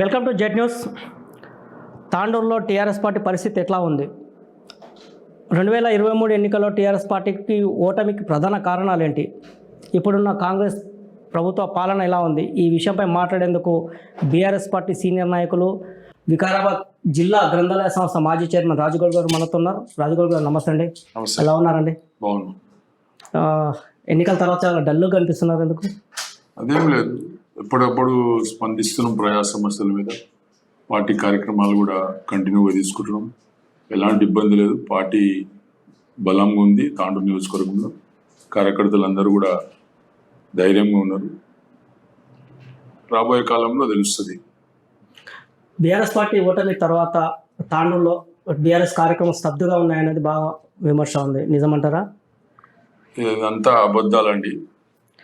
Welcome to Z news. తాండూరులో TRS party పరిస్థితి ఎట్లా ఉంది? 2023 ఎన్నికల్లో టీఆర్ఎస్ పార్టీకి ఓటమికి ప్రధాన కారణాలు ఏంటి? ఇప్పుడున్న కాంగ్రెస్ ప్రభుత్వ పాలన ఎలా ఉంది? ఈ విషయంపై మాట్లాడేందుకు బీఆర్ఎస్ పార్టీ సీనియర్ నాయకులు వికారాబాద్ జిల్లా గ్రంథాలయ సంస్థ మాజీ చైర్మన్ రాజగౌడ్ గారు మనతో ఉన్నారు. రాజగౌడ్ గారు నమస్తే అండి. ఎలా ఉన్నారండి? ఎన్నికల తర్వాత చాలా డల్గా కనిపిస్తున్నారు, ఎందుకు? అదేం లేదు, ఎప్పుడప్పుడు స్పందిస్తున్నాం ప్రజా సమస్యల మీద. పార్టీ కార్యక్రమాలు కూడా కంటిన్యూగా తీసుకుంటున్నాం. ఎలాంటి ఇబ్బంది లేదు. పార్టీ బలంగా ఉంది. తాండూరు నియోజకవర్గంలో కార్యకర్తలందరూ కూడా ధైర్యంగా ఉన్నారు. రాబోయే కాలంలో తెలుస్తుంది. బీఆర్ఎస్ పార్టీ ఓటమి తర్వాత తాండూరులో బీఆర్ఎస్ కార్యక్రమం స్తబ్దుగా ఉన్నాయనేది బాగా విమర్శ ఉంది, నిజమంటారా? ఇదంతా అబద్ధాలండి.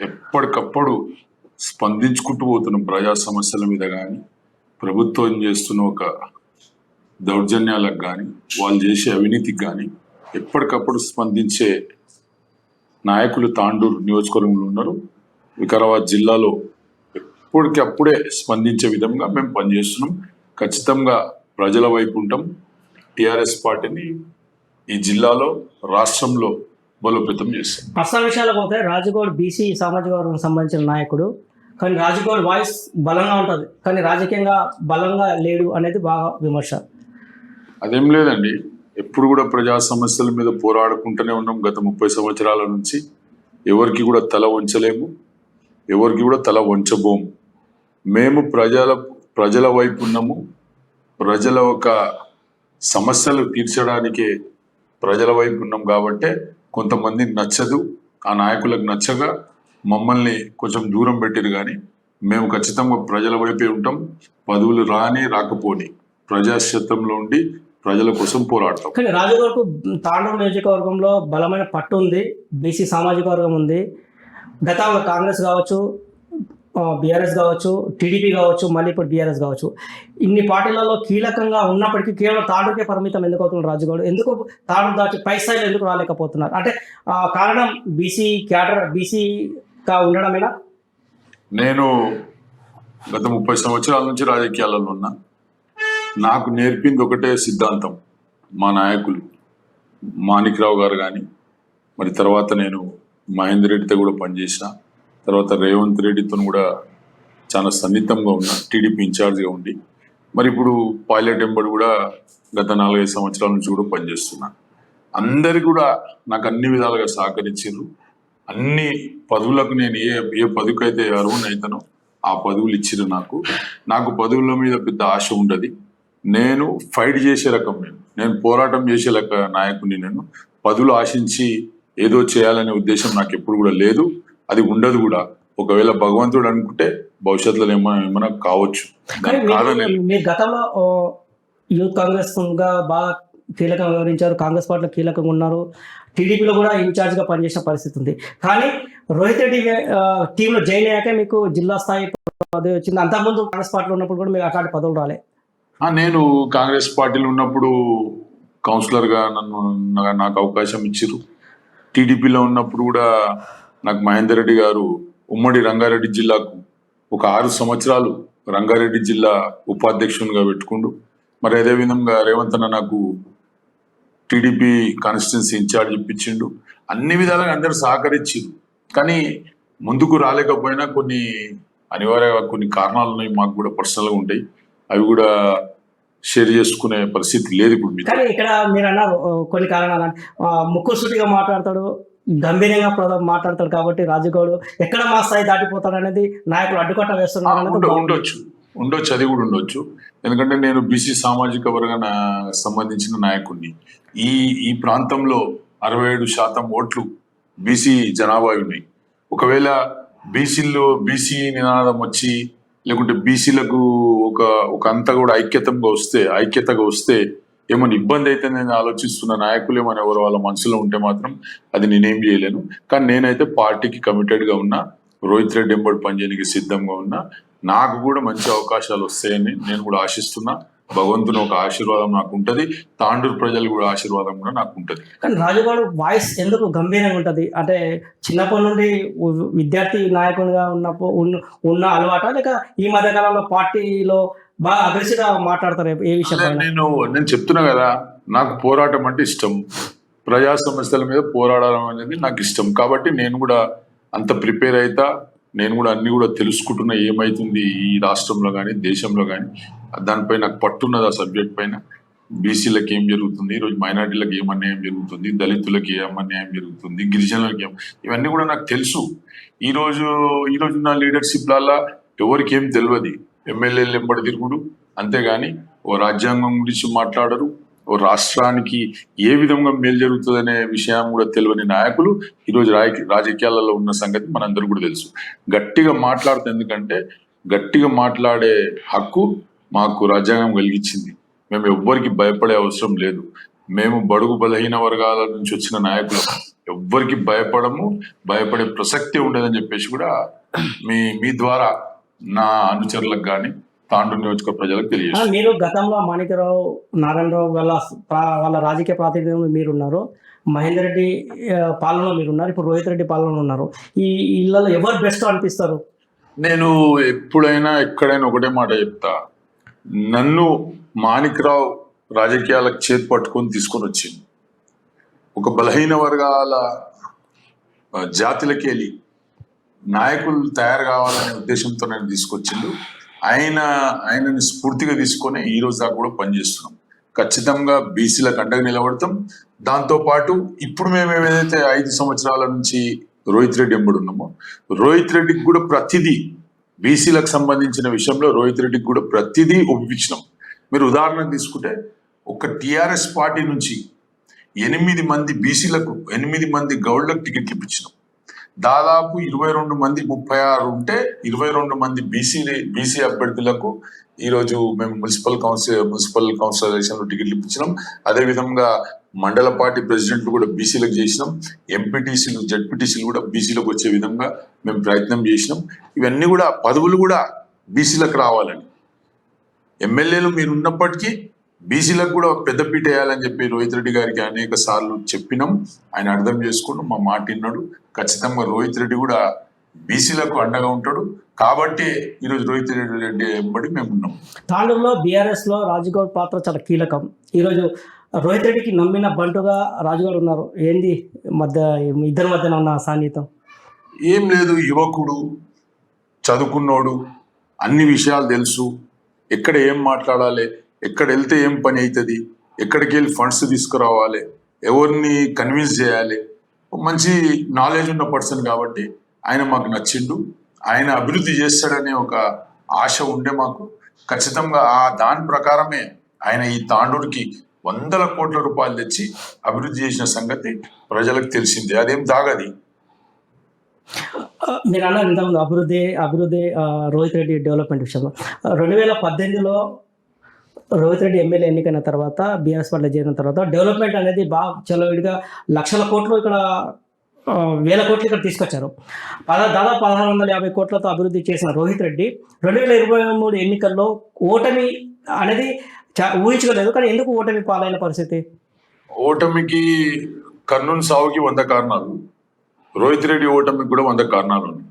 ఎప్పటికప్పుడు స్పందించుకుంటూ పోతున్న ప్రజా సమస్యల మీద కానీ, ప్రభుత్వం చేస్తున్న ఒక దౌర్జన్యాలకు కానీ, వాళ్ళు చేసే అవినీతికి కానీ ఎప్పటికప్పుడు స్పందించే నాయకులు తాండూరు నియోజకవర్గంలో ఉన్నారు. వికారాబాద్ జిల్లాలో ఎప్పటికప్పుడే స్పందించే విధంగా మేము పనిచేస్తున్నాం. ఖచ్చితంగా ప్రజల వైపు ఉంటాం. టీఆర్ఎస్ పార్టీని ఈ జిల్లాలో, రాష్ట్రంలో బలోపేతం చేస్తాం. పర్సనల్ విషయాలకు పోతే రాజగౌడ్ బీసీ సామాజిక వర్గం సంబంధించిన నాయకుడు, కానీ రాజగౌడ్ వాయిస్ బలంగా ఉంటుంది, కానీ రాజకీయంగా బలంగా లేడు అనేది బాగా విమర్శ. అదేం లేదండి, ఎప్పుడు కూడా ప్రజా సమస్యల మీద పోరాడుకుంటూనే ఉన్నాం. గత 30 సంవత్సరాల నుంచి ఎవరికి కూడా తల వంచలేము, ఎవరికి కూడా తల వంచబోము. మేము ప్రజల వైపు ఉన్నాము. ప్రజల ఒక సమస్యలు తీర్చడానికే ప్రజల వైపు ఉన్నాం. కాబట్టే కొంతమందికి నచ్చదు, ఆ నాయకులకు నచ్చగా మమ్మల్ని కొంచెం దూరం పెట్టిరు. కానీ మేము ఖచ్చితంగా ప్రజల వైపే ఉంటాం. పదవులు రాని రాకపోని ప్రజాక్షేత్రంలో ఉండి ప్రజల కోసం పోరాడతాం. కానీ రాజగౌడ్కు తాండూరు నియోజకవర్గంలో బలమైన పట్టు ఉంది, బీసీ సామాజిక వర్గం ఉంది. గతంలో కాంగ్రెస్ కావచ్చు, బీఆర్ఎస్ కావచ్చు, టీడీపీ కావచ్చు, మళ్ళీ ఇప్పుడు బీఆర్ఎస్ కావచ్చు, ఇన్ని పార్టీలలో కీలకంగా ఉన్నప్పటికీ కేవలం తాండూరుకే పరిమితం ఎందుకు అవుతున్నారు రాజగౌడ్? ఎందుకు తాండూరు దాటి పై స్థాయిలో ఎందుకు రాలేకపోతున్నారు? అంటే కారణం బీసీ క్యాడర్, బీసీగా ఉండడమేనా? నేను గత 30 సంవత్సరాల నుంచి రాజకీయాలలో ఉన్నా. నాకు నేర్పింది ఒకటే సిద్ధాంతం. మా నాయకులు మాణిక్రావు గారు కానీ, మరి తర్వాత నేను మహేందర్ రెడ్డితో కూడా పనిచేసిన, తర్వాత రేవంత్ రెడ్డితో కూడా చాలా సన్నిహితంగా ఉన్నా, టీడీపీ ఇన్ఛార్జ్గా ఉండి. మరి ఇప్పుడు పైలట్ ఎంబడి కూడా గత 4-5 సంవత్సరాల నుంచి కూడా పనిచేస్తున్నా. అందరు కూడా నాకు అన్ని విధాలుగా సహకరించారు. అన్ని పదవులకు నేను ఏ పదవికి అయితే అర్హుని అవుతానో ఆ పదవులు ఇచ్చిరు. నాకు పదవుల మీద పెద్ద ఆశ ఉండదు. నేను ఫైట్ చేసే రకం, నేను పోరాటం చేసే నాయకుడిని. నేను పదవులు ఆశించి ఏదో చేయాలనే ఉద్దేశం నాకు ఎప్పుడు కూడా లేదు, అది ఉండదు కూడా. ఒకవేళ భగవంతుడు అనుకుంటే భవిష్యత్తులో ఏమైనా కావచ్చు. మీరు గతంలో యూత్ కాంగ్రెస్ గా బాగా కీలకంగా వివరించారు, కాంగ్రెస్ పార్టీలో కీలకంగా ఉన్నారు, టీడీపీలో కూడా ఇన్ఛార్జ్గా పనిచేసిన పరిస్థితి ఉంది. కానీ రోహిత్ రెడ్డి టీంలో జాయిన్ అయ్యాకే మీకు జిల్లా స్థాయి పదవి వచ్చింది. అంతకుముందు కాంగ్రెస్ పార్టీలో ఉన్నప్పుడు కూడా మీకు అట్లాంటి పదవులు రాలే? నేను కాంగ్రెస్ పార్టీలో ఉన్నప్పుడు కౌన్సిలర్గా నాకు అవకాశం ఇచ్చారు. టీడీపీలో ఉన్నప్పుడు కూడా నాకు మహేందర్ రెడ్డి గారు ఉమ్మడి రంగారెడ్డి జిల్లాకు ఒక 6 సంవత్సరాలు రంగారెడ్డి జిల్లా ఉపాధ్యక్షునిగా పెట్టుకుండు. మరి అదేవిధంగా రేవంత్ అన్న నాకు టీడీపీ కాన్స్టిట్యున్సీ ఇన్ఛార్జ్ ఇప్పించిండు. అన్ని విధాలుగా అందరూ సహకరించిండు. కానీ ముందుకు రాలేకపోయినా కొన్ని కొన్ని కారణాలు ఉన్నాయి, మాకు కూడా పర్సనల్గా ఉంటాయి. అవి కూడా షేర్ చేసుకునే పరిస్థితి లేదు ఇప్పుడు. కానీ ఇక్కడ మీరు అన్నారు కొన్ని కారణాలు, ముక్కుసూటిగా మాట్లాడతాడు, గంభీరంగా మాట్లాడతాడు, కాబట్టి రాజగౌడ్ ఎక్కడ మా స్థాయి దాటిపోతాడు అనేది నాయకులు అడ్డుకట్ట వేస్తున్నారు. ఉండొచ్చు, అది కూడా ఉండొచ్చు. ఎందుకంటే నేను బీసీ సామాజిక వర్గానికి సంబంధించిన నాయకుడిని. ఈ ప్రాంతంలో 67% ఓట్లు బీసీ జనాభా ఉన్నాయి. ఒకవేళ బీసీ నినాదం వచ్చి, లేకుంటే బీసీలకు ఒక అంతా కూడా ఐక్యతగా వస్తే ఏమైనా ఇబ్బంది అయితే నేను ఆలోచిస్తున్న నాయకులు ఏమైనా ఎవరు వాళ్ళ మనసులో ఉంటే మాత్రం అది నేనేం చేయలేను. కానీ నేనైతే పార్టీకి కమిటెడ్గా ఉన్నా, రోహిత్ రెడ్డి ఎంబడి పనిచేయడానికి సిద్ధంగా ఉన్నా. నాకు కూడా మంచి అవకాశాలు వస్తాయని నేను కూడా ఆశిస్తున్నా. భగవంతుని ఒక ఆశీర్వాదం నాకు ఉంటుంది, తాండూరు ప్రజలు కూడా ఆశీర్వాదం కూడా నాకు ఉంటుంది. కానీ రాజగౌడ్ వాయిస్ ఎందుకు గంభీరంగా ఉంటుంది? అంటే చిన్నప్పటి నుండి విద్యార్థి నాయకునిగా ఉన్న అలవాట, లేక ఈ మధ్యకాలంలో పార్టీలో బాగా అగ్రెసివ్గా మాట్లాడతారు ఏ విషయం అదే పైన. నేను చెప్తున్నా కదా, నాకు పోరాటం అంటే ఇష్టం, ప్రజా సమస్యల మీద పోరాడడం అనేది నాకు ఇష్టం. కాబట్టి నేను కూడా అంత ప్రిపేర్ అవుతా, నేను కూడా అన్ని కూడా తెలుసుకుంటున్నా ఏమైతుంది ఈ రాష్ట్రంలో కానీ దేశంలో కానీ. దానిపై నాకు పట్టున్నది, ఆ సబ్జెక్ట్ పైన. బీసీలకు ఏం జరుగుతుంది, ఈరోజు మైనార్టీలకు ఏం అన్యాయం జరుగుతుంది, దళితులకు ఏం అన్యాయం జరుగుతుంది, గిరిజనులకు ఏం, ఇవన్నీ కూడా నాకు తెలుసు. ఈరోజు ఈరోజు నా లీడర్షిప్లల్లా ఎవరికి ఏం తెలియదు, ఎమ్మెల్యేలు ఎంబడి తిరుగుడు అంతేగాని ఓ రాజ్యాంగం గురించి మాట్లాడరు, ఓ రాష్ట్రానికి ఏ విధంగా మేలు జరుగుతుందనే విషయం కూడా తెలియని నాయకులు ఈరోజు రాజకీయాలలో ఉన్న సంగతి మనందరూ కూడా తెలుసు. గట్టిగా మాట్లాడుతుంది, ఎందుకంటే గట్టిగా మాట్లాడే హక్కు మాకు రాజ్యాంగం కలిగించింది. మేము ఎవ్వరికి భయపడే అవసరం లేదు. మేము బడుగు బలహీన వర్గాల నుంచి వచ్చిన నాయకులు, ఎవ్వరికి భయపడే ప్రసక్తి ఉండదని చెప్పేసి కూడా మీ ద్వారా నా అనుచరులకు కానీ తాండూరు నియోజకవర్గ ప్రజలకు తెలియజేస్తారు. మీరు గతంలో మాణిక్యరావు, నారాయణరావు వాళ్ళ రాజకీయ ప్రాతినిధ్యంలో మీరున్నారు, మహేందర్ రెడ్డి పాలనలో మీరున్నారు, ఇప్పుడు రోహిత్ రెడ్డి పాలనలో ఉన్నారు. ఈ ఇళ్ళలో ఎవరు బెస్ట్ అనిపిస్తారు? నేను ఎప్పుడైనా ఎక్కడైనా ఒకటే మాట చెప్తా, నన్ను మాణిక్రావు రాజకీయాలకు చేతి పట్టుకొని తీసుకొని వచ్చింది. ఒక బలహీన వర్గాల జాతులకి వెళ్ళి నాయకులు తయారు కావాలనే ఉద్దేశంతో నేను తీసుకొచ్చిండు. ఆయనని స్ఫూర్తిగా తీసుకొని ఈ రోజు దాకా కూడా పనిచేస్తున్నాం. ఖచ్చితంగా బీసీలకు అండగా నిలబడతాం. దాంతోపాటు ఇప్పుడు మేము ఏదైతే 5 సంవత్సరాల నుంచి రోహిత్ రెడ్డి ఎంబడి ఉన్నామో, రోహిత్ రెడ్డికి కూడా ప్రతిదీ బీసీలకు సంబంధించిన విషయంలో రోహిత్ రెడ్డికి కూడా ప్రతిదీ ఒప్పించినాం. మీరు ఉదాహరణ తీసుకుంటే, ఒక టిఆర్ఎస్ పార్టీ నుంచి 8 మంది బీసీలకు, 8 మంది గౌడ్లకు టికెట్లు ఇప్పించినాం. దాదాపు 22 మంది 36 ఉంటే 22 మంది బీసీ అభ్యర్థులకు ఈరోజు మేము మున్సిపల్ కౌన్సిలరేషన్ టికెట్లు ఇప్పించినాం. అదేవిధంగా మండల పార్టీ ప్రెసిడెంట్లు కూడా బీసీలకు చేసినాం. ఎంపీటీసీలు, జడ్పీటీసీలు కూడా బీసీలకు వచ్చే విధంగా మేము ప్రయత్నం చేసినాం. ఇవన్నీ కూడా పదవులు కూడా బీసీలకు రావాలని, ఎమ్మెల్యేలు మీరు ఉన్నప్పటికీ బీసీలకు కూడా పెద్దపీట వేయాలని చెప్పి రోహిత్ రెడ్డి గారికి అనేక సార్లు చెప్పినాం. ఆయన అర్థం చేసుకుని మా మాట విన్నాడు. ఖచ్చితంగా రోహిత్ రెడ్డి కూడా బీసీలకు అండగా ఉంటాడు. కాబట్టి ఈరోజు రోహిత్ రెడ్డి ఎంబడి మేము ఉన్నాం. తాండూరులో బీఆర్ఎస్ లో రాజుగౌడ్ పాత్ర చాలా కీలకం. ఈరోజు రోహిత్ రెడ్డికి నమ్మిన బంటుగా రాజుగౌడ్ ఉన్నారు. ఏంది ఇద్దరి మధ్యన ఉన్న సాన్నిహితం? ఏం లేదు, యువకుడు, చదువుకున్నోడు, అన్ని విషయాలు తెలుసు. ఎక్కడ ఏం మాట్లాడాలి, ఎక్కడ వెళ్తే ఏం పని అవుతుంది, ఎక్కడికి వెళ్ళి ఫండ్స్ తీసుకురావాలి, ఎవరిని కన్విన్స్ చేయాలి, మంచి నాలెడ్జ్ ఉన్న పర్సన్ కాబట్టి ఆయన మాకు నచ్చిండు. ఆయన అభివృద్ధి చేస్తాడనే ఒక ఆశ ఉండే మాకు. ఖచ్చితంగా దాని ప్రకారమే ఆయన ఈ తాండూరుకి 100 కోట్ల రూపాయలు తెచ్చి అభివృద్ధి చేసిన సంగతి ప్రజలకు తెలిసిందే, అదేం దాగది. మీరు అన్నారు ఇంతకుముందు అభివృద్ధి రోహిత్ రెడ్డి డెవలప్మెంట్ విషయంలో 2018లో రోహిత్ రెడ్డి ఎమ్మెల్యే ఎన్నికైన తర్వాత, బీఆర్ఎస్ పార్టీలో చేరిన తర్వాత డెవలప్మెంట్ అనేది బాగా చలవిడిగా లక్షల కోట్లు, ఇక్కడ 1000 కోట్లు ఇక్కడ తీసుకొచ్చారు. దాదాపు 1650 కోట్లతో అభివృద్ధి చేసిన రోహిత్ రెడ్డి 2023 ఎన్నికల్లో ఓటమి అనేది ఊహించుకోలేదు. కానీ ఎందుకు ఓటమి పాలైన పరిస్థితి? ఓటమికి కర్నూలు సావుకి 100 కారణాలు, రోహిత్ రెడ్డి ఓటమికి కూడా 100 కారణాలు ఉన్నాయి.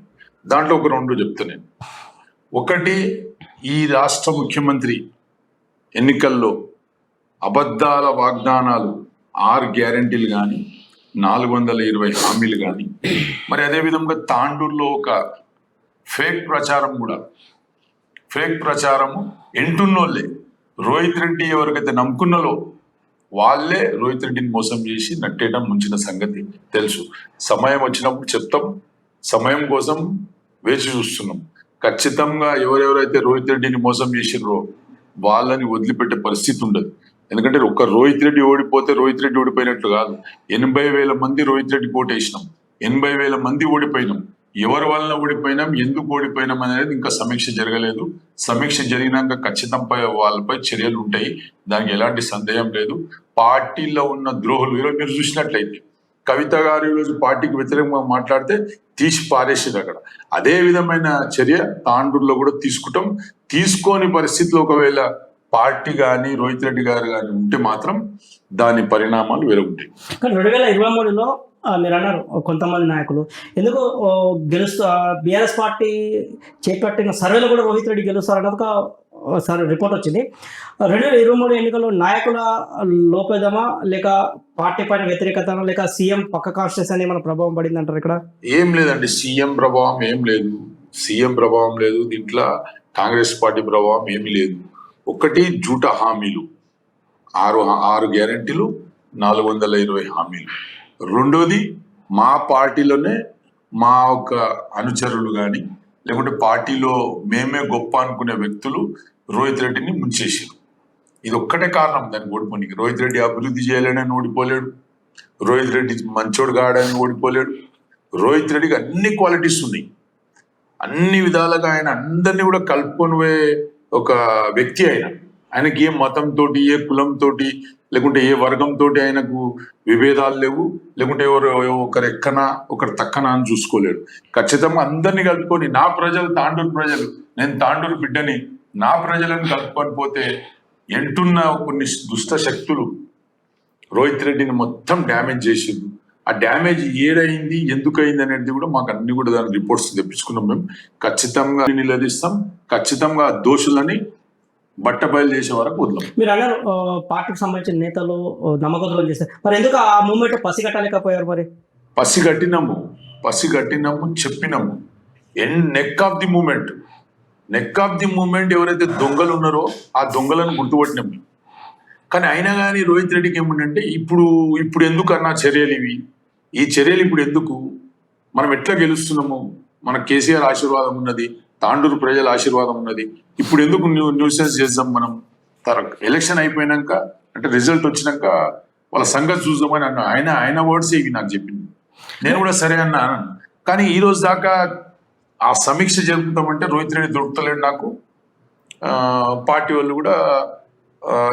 దాంట్లో ఒక 2 చెప్తా నేను. ఒకటి, ఈ రాష్ట్ర ముఖ్యమంత్రి ఎన్నికల్లో అబద్ధాల వాగ్దానాలు, 6 గ్యారంటీలు కానీ, 420 హామీలు కానీ, మరి అదేవిధంగా తాండూరులో ఒక ఫేక్ ప్రచారము ఎంటున్నోళ్ళే. రోహిత్ రెడ్డి ఎవరికైతే నమ్ముకున్నలో వాళ్ళే రోహిత్ రెడ్డిని మోసం చేసి నట్టేయడం ముంచిన సంగతి తెలుసు. సమయం వచ్చినప్పుడు చెప్తాం, సమయం కోసం వేచి చూస్తున్నాం. ఖచ్చితంగా ఎవరెవరైతే రోహిత్ రెడ్డిని మోసం చేసిర్రో వాళ్ళని వదిలిపెట్టే పరిస్థితి ఉండదు. ఎందుకంటే ఒక్క రోహిత్ రెడ్డి ఓడిపోతే రోహిత్ రెడ్డి ఓడిపోయినట్లు కాదు. 80,000 మంది రోహిత్ రెడ్డికి ఓటేసినాం, 80,000 మంది ఓడిపోయినాం. ఎవరి వలన ఓడిపోయినాం, ఎందుకు ఓడిపోయినాం అనేది ఇంకా సమీక్ష జరగలేదు. సమీక్ష జరిగినాక ఖచ్చితంగా వాళ్ళపై చర్యలు ఉంటాయి, దానికి ఎలాంటి సందేహం లేదు. పార్టీలో ఉన్న ద్రోహులు ఈరోజు మీరు చూసినట్లయితే, కవిత గారు ఈరోజు పార్టీకి వ్యతిరేకంగా మాట్లాడితే తీసి పారేసేది అక్కడ. అదే విధమైన చర్య తాండూరులో కూడా తీసుకుంటాం. తీసుకోని పరిస్థితిలో ఒకవేళ పార్టీ కానీ రోహిత్ రెడ్డి గారు కానీ ఉంటే మాత్రం దాని పరిణామాలు వేరే ఉంటాయి. కానీ 2023లో మీరు అన్నారు కొంతమంది నాయకులు ఎందుకు బీఆర్ఎస్ పార్టీ చేపట్టిన సర్వేలో కూడా రోహిత్ రెడ్డి గెలుస్తారన్నది ఒక సార్ రిపోర్ట్ వచ్చింది. 2023 ఎన్నికల్లో నాయకుల లోపేదమా లేక పార్టీ పైన వ్యతిరేకత లేక సీఎం పక్క కాన్స్టిట్యూన్స్ అని ఏమైనా ప్రభావం పడింది అంటారు ఇక్కడ? ఏం లేదండి, సీఎం ప్రభావం ఏం లేదు, సీఎం ప్రభావం లేదు దీంట్లో, కాంగ్రెస్ పార్టీ ప్రభావం ఏమీ లేదు. ఒకటి జూట హామీలు, ఆరు గ్యారెంటీలు, 420 హామీలు. రెండోది మా పార్టీలోనే మా ఒక అనుచరులు కానీ లేకుంటే పార్టీలో మేమే గొప్ప అనుకునే వ్యక్తులు రోహిత్ రెడ్డిని ముంచేసారు. ఇది ఒక్కటే కారణం దానికి ఓడిపోనికి. రోహిత్ రెడ్డి అభివృద్ధి చేయలేడని ఓడిపోలేడు, రోహిత్ రెడ్డి మంచోడు కాడని ఓడిపోలేడు. రోహిత్ రెడ్డికి అన్ని క్వాలిటీస్ ఉన్నాయి, అన్ని విధాలుగా ఆయన అందరినీ కూడా కలుపుకొని పోయే ఒక వ్యక్తి. ఆయనకి ఏ మతంతో, ఏ కులంతో, లేకుంటే ఏ వర్గంతో ఆయనకు విభేదాలు లేవు, లేకుంటే ఒకరు ఎక్కనా ఒకరు తక్కనా అని చూసుకోలేడు. ఖచ్చితంగా అందరినీ కలుపుకొని నా ప్రజలు, తాండూరు ప్రజలు, నేను తాండూరు బిడ్డని, నా ప్రజలను కలుపుకొని పోతే ఎంటున్న కొన్ని దుష్ట శక్తులు రోహిత్ రెడ్డిని మొత్తం డ్యామేజ్ చేసింది. ఆ డ్యామేజ్ ఏడైంది, ఎందుకు అయింది అనేది కూడా మాకు అన్ని కూడా దాని రిపోర్ట్స్ తెప్పించుకున్నాం. మేము ఖచ్చితంగా నిలదీస్తాం, ఖచ్చితంగా దోషులని బట్టబయలు చేసే వరకు వదలం. మీరు అన్నారు పార్టీకి సంబంధించిన నేతలు నమ్మకం చేస్తారు, మరి ఎందుకు ఆ మూమెంట్ పసిగట్టలేకపోయారు? మరి పసిగట్టినాము చెప్పినాము. నెక్ ఆఫ్ ది మూమెంట్ ఎవరైతే దొంగలు ఉన్నారో ఆ దొంగలను గుర్తుపట్టినాం. కానీ అయినా కానీ రోహిత్ రెడ్డికి ఏముందంటే ఇప్పుడు ఎందుకు అన్న చర్యలు ఇవి, ఈ చర్యలు ఇప్పుడు ఎందుకు, మనం ఎట్లా గెలుస్తున్నాము, మన కేసీఆర్ ఆశీర్వాదం ఉన్నది, తాండూరు ప్రజల ఆశీర్వాదం ఉన్నది, ఇప్పుడు ఎందుకు న్యూసెన్స్ చేద్దాం మనం, ఎలక్షన్ అయిపోయినాక అంటే రిజల్ట్ వచ్చినాక వాళ్ళ సంగతి చూద్దామని అన్న ఆయన వర్డ్స్ ఇవి నాకు చెప్పింది. నేను కూడా సరే అన్నా. కానీ ఈ రోజు దాకా ఆ సమీక్ష జరుపుతామంటే రోహిత్ రెడ్డి దొరుకుతలేడు నాకు. పార్టీ వాళ్ళు కూడా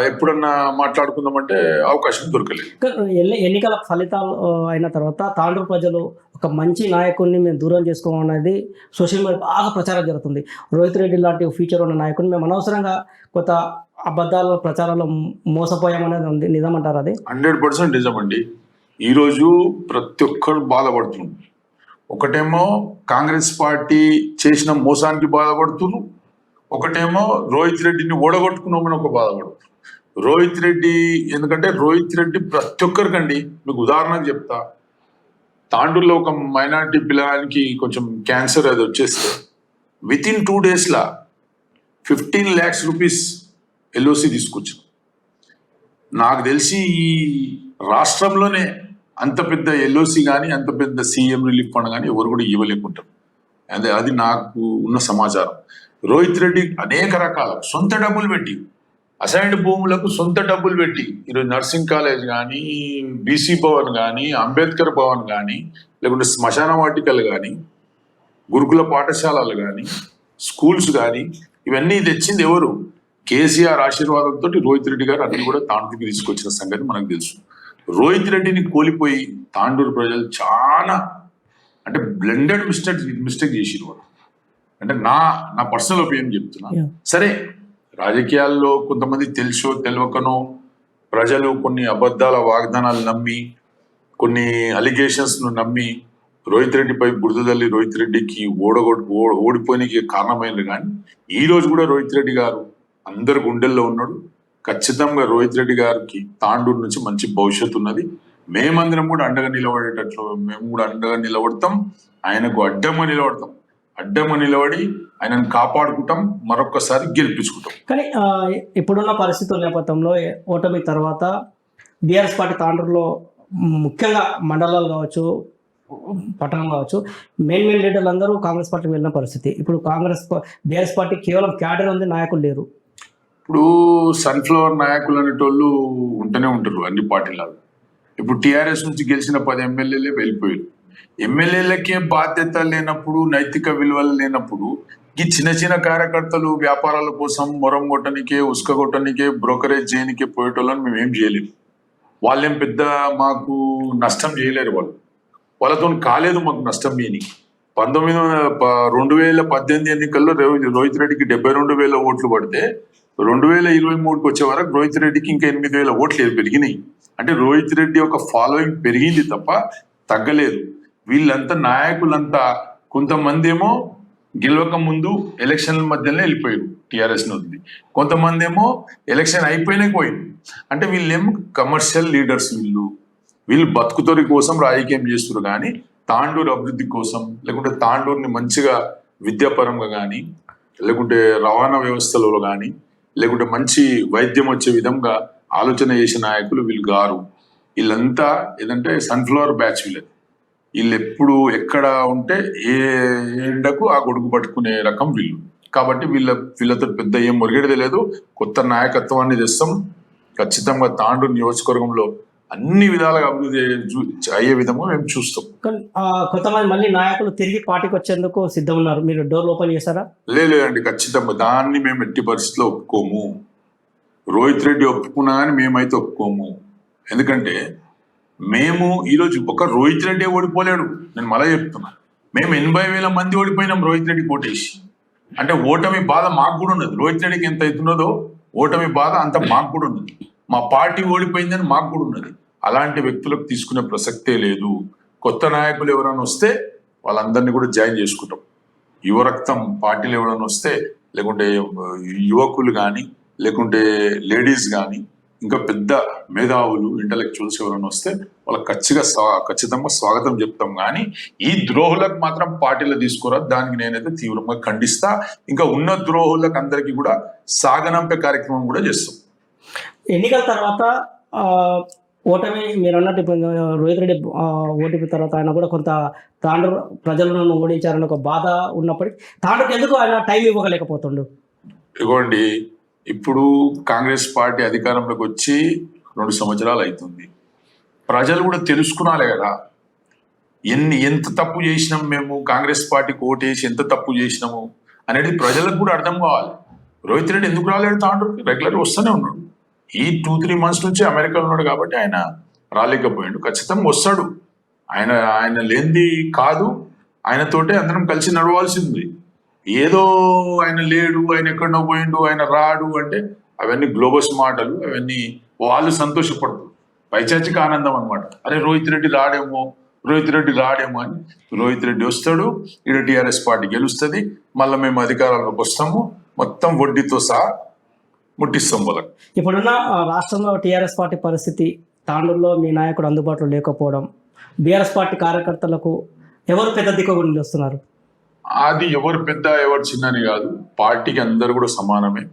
ఎప్పుడన్నా మాట్లాడుకుందామంటే అవకాశం దొరకలేదు. ఎన్నికల ఫలితాలు అయిన తర్వాత తాండూరు ప్రజలు ఒక మంచి నాయకుడిని మేము దూరం చేసుకోమన్నది సోషల్ మీడియా బాగా ప్రచారం జరుగుతుంది. రోహిత్ రెడ్డి లాంటి ఫ్యూచర్ ఉన్న నాయకుడిని మేము అనవసరంగా కొత్త అబద్ధాల ప్రచారాల్లో మోసపోయామనేది ఉంది, నిజమంటారు? అది 100% నిజమండి. ఈరోజు ప్రతి ఒక్కరు బాధపడుతున్నారు. ఒకటేమో కాంగ్రెస్ పార్టీ చేసిన మోసానికి బాధపడుతున్నారు, ఒకటేమో రోహిత్ రెడ్డిని ఓడగొట్టుకున్నామని ఒక బాధపడుతున్నారు. ఎందుకంటే రోహిత్ రెడ్డి ప్రతి ఒక్కరికండి, మీకు ఉదాహరణకు చెప్తా, తాండూరులో ఒక మైనారిటీ పిల్లగానికి కొంచెం క్యాన్సర్ అది వచ్చేస్తే with in 2 days 15 lakhs rupees LOC తీసుకొచ్చాం. నాకు తెలిసి ఈ రాష్ట్రంలోనే అంత పెద్ద ఎల్ఓసి కానీ అంత పెద్ద సీఎం రిలీఫ్ ఫండ్ కానీ ఎవరు కూడా ఇవ్వలేకుంటారు. అది నాకు ఉన్న సమాచారం. రోహిత్ రెడ్డి అనేక రకాల సొంత డబ్బులు పెట్టి, అసైన్డ్ భూములకు సొంత డబ్బులు పెట్టి, ఈరోజు నర్సింగ్ కాలేజ్ కానీ, బీసీ భవన్ కానీ, అంబేద్కర్ భవన్ కానీ, లేకుంటే శ్మశాన వాటికలు కానీ, గురుకుల పాఠశాలలు కానీ, స్కూల్స్ కానీ, ఇవన్నీ తెచ్చింది ఎవరు? కేసీఆర్ ఆశీర్వాదంతో రోహిత్ రెడ్డి గారు అన్ని కూడా తాండూరుకి తీసుకొచ్చిన సంగతి మనకు తెలుసు. రోహిత్ రెడ్డిని కోల్పోయి తాండూరు ప్రజలు చాలా అంటే బ్లెండెడ్ మిస్టేక్ చేసిరు వాళ్ళు. అంటే నా పర్సనల్ ఒపీనియన్ చెప్తున్నా. సరే, రాజకీయాల్లో కొంతమంది తెలుసో తెలియకనో ప్రజలు కొన్ని అబద్ధాల వాగ్దానాలు నమ్మి, కొన్ని అలిగేషన్స్ ను నమ్మి రోహిత్ రెడ్డిపై బురద తల్లి రోహిత్ రెడ్డికి ఓడిపోయినకి కారణమైనది. కానీ ఈ రోజు కూడా రోహిత్ రెడ్డి గారు అందరి గుండెల్లో ఉన్నాడు. ఖచ్చితంగా రోహిత్ రెడ్డి గారికి తాండూరు నుంచి మంచి భవిష్యత్తు ఉన్నది. మేమందరం కూడా అండగా నిలబడేటట్లు మేము కూడా అండగా నిలబడతాం, ఆయనకు అడ్డంగా నిలబడి ఆయనను కాపాడుకుంటాం, మరొకసారి గెలిపించుకుంటాం. కానీ ఇప్పుడున్న పరిస్థితుల నేపథ్యంలో ఓటమి తర్వాత బీఆర్ఎస్ పార్టీ తాండూరులో ముఖ్యంగా మండలాలు కావచ్చు, పట్టణం కావచ్చు, మెయిన్ లీడర్లు అందరూ కాంగ్రెస్ పార్టీకి వెళ్ళిన పరిస్థితి. ఇప్పుడు బీఆర్ఎస్ పార్టీ కేవలం క్యాడర్ ఉంది, నాయకులు లేరు. ఇప్పుడు సన్ఫ్లవర్ నాయకులు అనేటోళ్ళు ఉంటూనే ఉంటారు అన్ని పార్టీలలో. ఇప్పుడు టీఆర్ఎస్ నుంచి గెలిచిన 10 ఎమ్మెల్యేలే వెళ్ళిపోయారు. ఎమ్మెల్యేలకే బాధ్యత లేనప్పుడు, నైతిక విలువలు లేనప్పుడు ఈ చిన్న కార్యకర్తలు వ్యాపారాల కోసం మొరం కొట్టనికే, ఉసుక కొట్టనికే, బ్రోకరేజ్ చేయనికే పోయేటోళ్ళని మేము ఏం చేయలేము. వాళ్ళేం పెద్ద మాకు నష్టం చేయలేరు. వాళ్ళతో కాలేదు మాకు నష్టం చేయని. 2018 ఎన్నికల్లో రోహిత్ రెడ్డికి 72,000 ఓట్లు పడితే 2023కి వచ్చే వరకు రోహిత్ రెడ్డికి ఇంకా 8,000 ఓట్లు పెరిగినాయి. అంటే రోహిత్ రెడ్డి యొక్క ఫాలోయింగ్ పెరిగింది తప్ప తగ్గలేదు. వీళ్ళంతా నాయకులంతా కొంతమంది ఏమో గెలవక ముందు ఎలక్షన్ల మధ్యలోనే వెళ్ళిపోయారు, టీఆర్ఎస్ ని వదిలి. కొంతమంది ఏమో ఎలక్షన్ అయిపోయినా పోయింది. అంటే వీళ్ళేమో కమర్షియల్ లీడర్స్, వీళ్ళు బతుకుతోరి కోసం రాజకీయం చేస్తున్నారు. కానీ తాండూరు అభివృద్ధి కోసం, లేకుంటే తాండూరుని మంచిగా విద్యాపరంగా కానీ, లేకుంటే రవాణా వ్యవస్థలో కానీ, లేకుంటే మంచి వైద్యం వచ్చే విధంగా ఆలోచన చేసే నాయకులు వీళ్ళు గారు. వీళ్ళంతా ఏదంటే సన్ఫ్లవర్ బ్యాచ్ వీళ్ళు ఎప్పుడు ఎక్కడ ఉంటే ఏ ఎండకు ఆ గొడుగు పట్టుకునే రకం వీళ్ళు. కాబట్టి వీళ్ళతో పెద్ద ఏం మొరిగేది లేదు. కొత్త నాయకత్వాన్ని తెస్తాం. ఖచ్చితంగా తాండూరు నియోజకవర్గంలో అన్ని విధాలుగా అభివృద్ధి అయ్యే విధంగా మేము చూస్తాం. కొంతమంది మళ్ళీ నాయకులు తిరిగి పార్టీకి వచ్చేందుకు సిద్ధం ఉన్నారు. మీరు డోర్ ఓపెన్ చేస్తారా? లేదండి, ఖచ్చితంగా దాన్ని మేము ఎట్టి పరిస్థితిలో ఒప్పుకోము. రోహిత్ రెడ్డి ఒప్పుకున్నా కానీ మేమైతే ఒప్పుకోము. ఎందుకంటే మేము ఈరోజు ఒక రోహిత్ రెడ్డి ఓడిపోలేడు. నేను మళ్ళీ చెప్తున్నా, మేము 80,000 మంది ఓడిపోయినాం రోహిత్ రెడ్డి కోటేసి. అంటే ఓటమి బాధ మాకు కూడా ఉన్నది. రోహిత్ రెడ్డికి ఎంత అవుతున్నదో ఓటమి బాధ అంత మాకు కూడా ఉన్నది. మా పార్టీ ఓడిపోయిందని మాకు కూడా ఉన్నది. అలాంటి వ్యక్తులకు తీసుకునే ప్రసక్తే లేదు. కొత్త నాయకులు ఎవరైనా వస్తే వాళ్ళందరినీ కూడా జాయిన్ చేసుకుంటాం. యువరక్తం పార్టీలు ఎవరైనా వస్తే, లేకుంటే యువకులు కానీ, లేకుంటే లేడీస్ కానీ, ఇంకా పెద్ద మేధావులు ఇంటలెక్చువల్స్ ఎవరైనా వస్తే వాళ్ళకి ఖచ్చితంగా స్వాగతం చెప్తాం. కానీ ఈ ద్రోహులకు మాత్రం పార్టీలో తీసుకురా. దానికి నేనైతే తీవ్రంగా ఖండిస్తా. ఇంకా ఉన్న ద్రోహులకు అందరికీ కూడా సాగనంపే కార్యక్రమం కూడా చేస్తాం. ఎన్నికల తర్వాత ఓటమి మీరు అన్నట్టు రోహిత్ రెడ్డి ఓటమి తర్వాత ఆయన కూడా కొంత తాండూరు ప్రజలను ఓడించారని ఒక బాధ ఉన్నప్పటికీ తాండూరుకి ఎందుకు ఆయన టైం ఇవ్వలేకపోతుండు? ఇవ్వండి, ఇప్పుడు కాంగ్రెస్ పార్టీ అధికారంలోకి వచ్చి 2 సంవత్సరాలు అవుతుంది. ప్రజలు కూడా తెలుసుకున్నాలే కదా ఎంత తప్పు చేసినాం, మేము కాంగ్రెస్ పార్టీకి ఓటేసి ఎంత తప్పు చేసినాము అనేది ప్రజలకు కూడా అర్థం కావాలి. రోహిత్ రెడ్డి ఎందుకు రాలేడు తాండూరుకి? రెగ్యులర్ వస్తూనే ఉన్నాడు. ఈ 2-3 మంత్స్ నుంచి అమెరికాలో ఉన్నాడు కాబట్టి ఆయన రాలేకపోయాడు. ఖచ్చితంగా వస్తాడు. ఆయన లేనిది కాదు. ఆయనతోటే అందరం కలిసి నడవాల్సింది. ఏదో ఆయన లేడు, ఆయన ఎక్కడో పోయిండు, ఆయన రాడు అంటే అవన్నీ గ్లోబస్ మాటలు. అవన్నీ వాళ్ళు సంతోషపడతారు. పైచాచిక ఆనందం అనమాట. అరే రోహిత్ రెడ్డి రాడేమో అని. రోహిత్ రెడ్డి వస్తాడు, ఇక్కడ టీఆర్ఎస్ పార్టీ గెలుస్తుంది, మళ్ళీ మేము అధికారంలోకి వస్తాము, మొత్తం వడ్డీతో సహా ముట్టిస్తాం వాళ్ళకి. ఇప్పుడున్న రాష్ట్రంలో టీఆర్ఎస్ పార్టీ పరిస్థితి, తాండూరులో మీ నాయకుడు అందుబాటులో లేకపోవడం, బీఆర్ఎస్ పార్టీ కార్యకర్తలకు ఎవరు పెద్ద దిక్కుగా నిలుస్తున్నారు? అది ఎవరు పెద్ద ఎవరు చిన్నని కాదు, పార్టీకి అందరు కూడా సమానమే.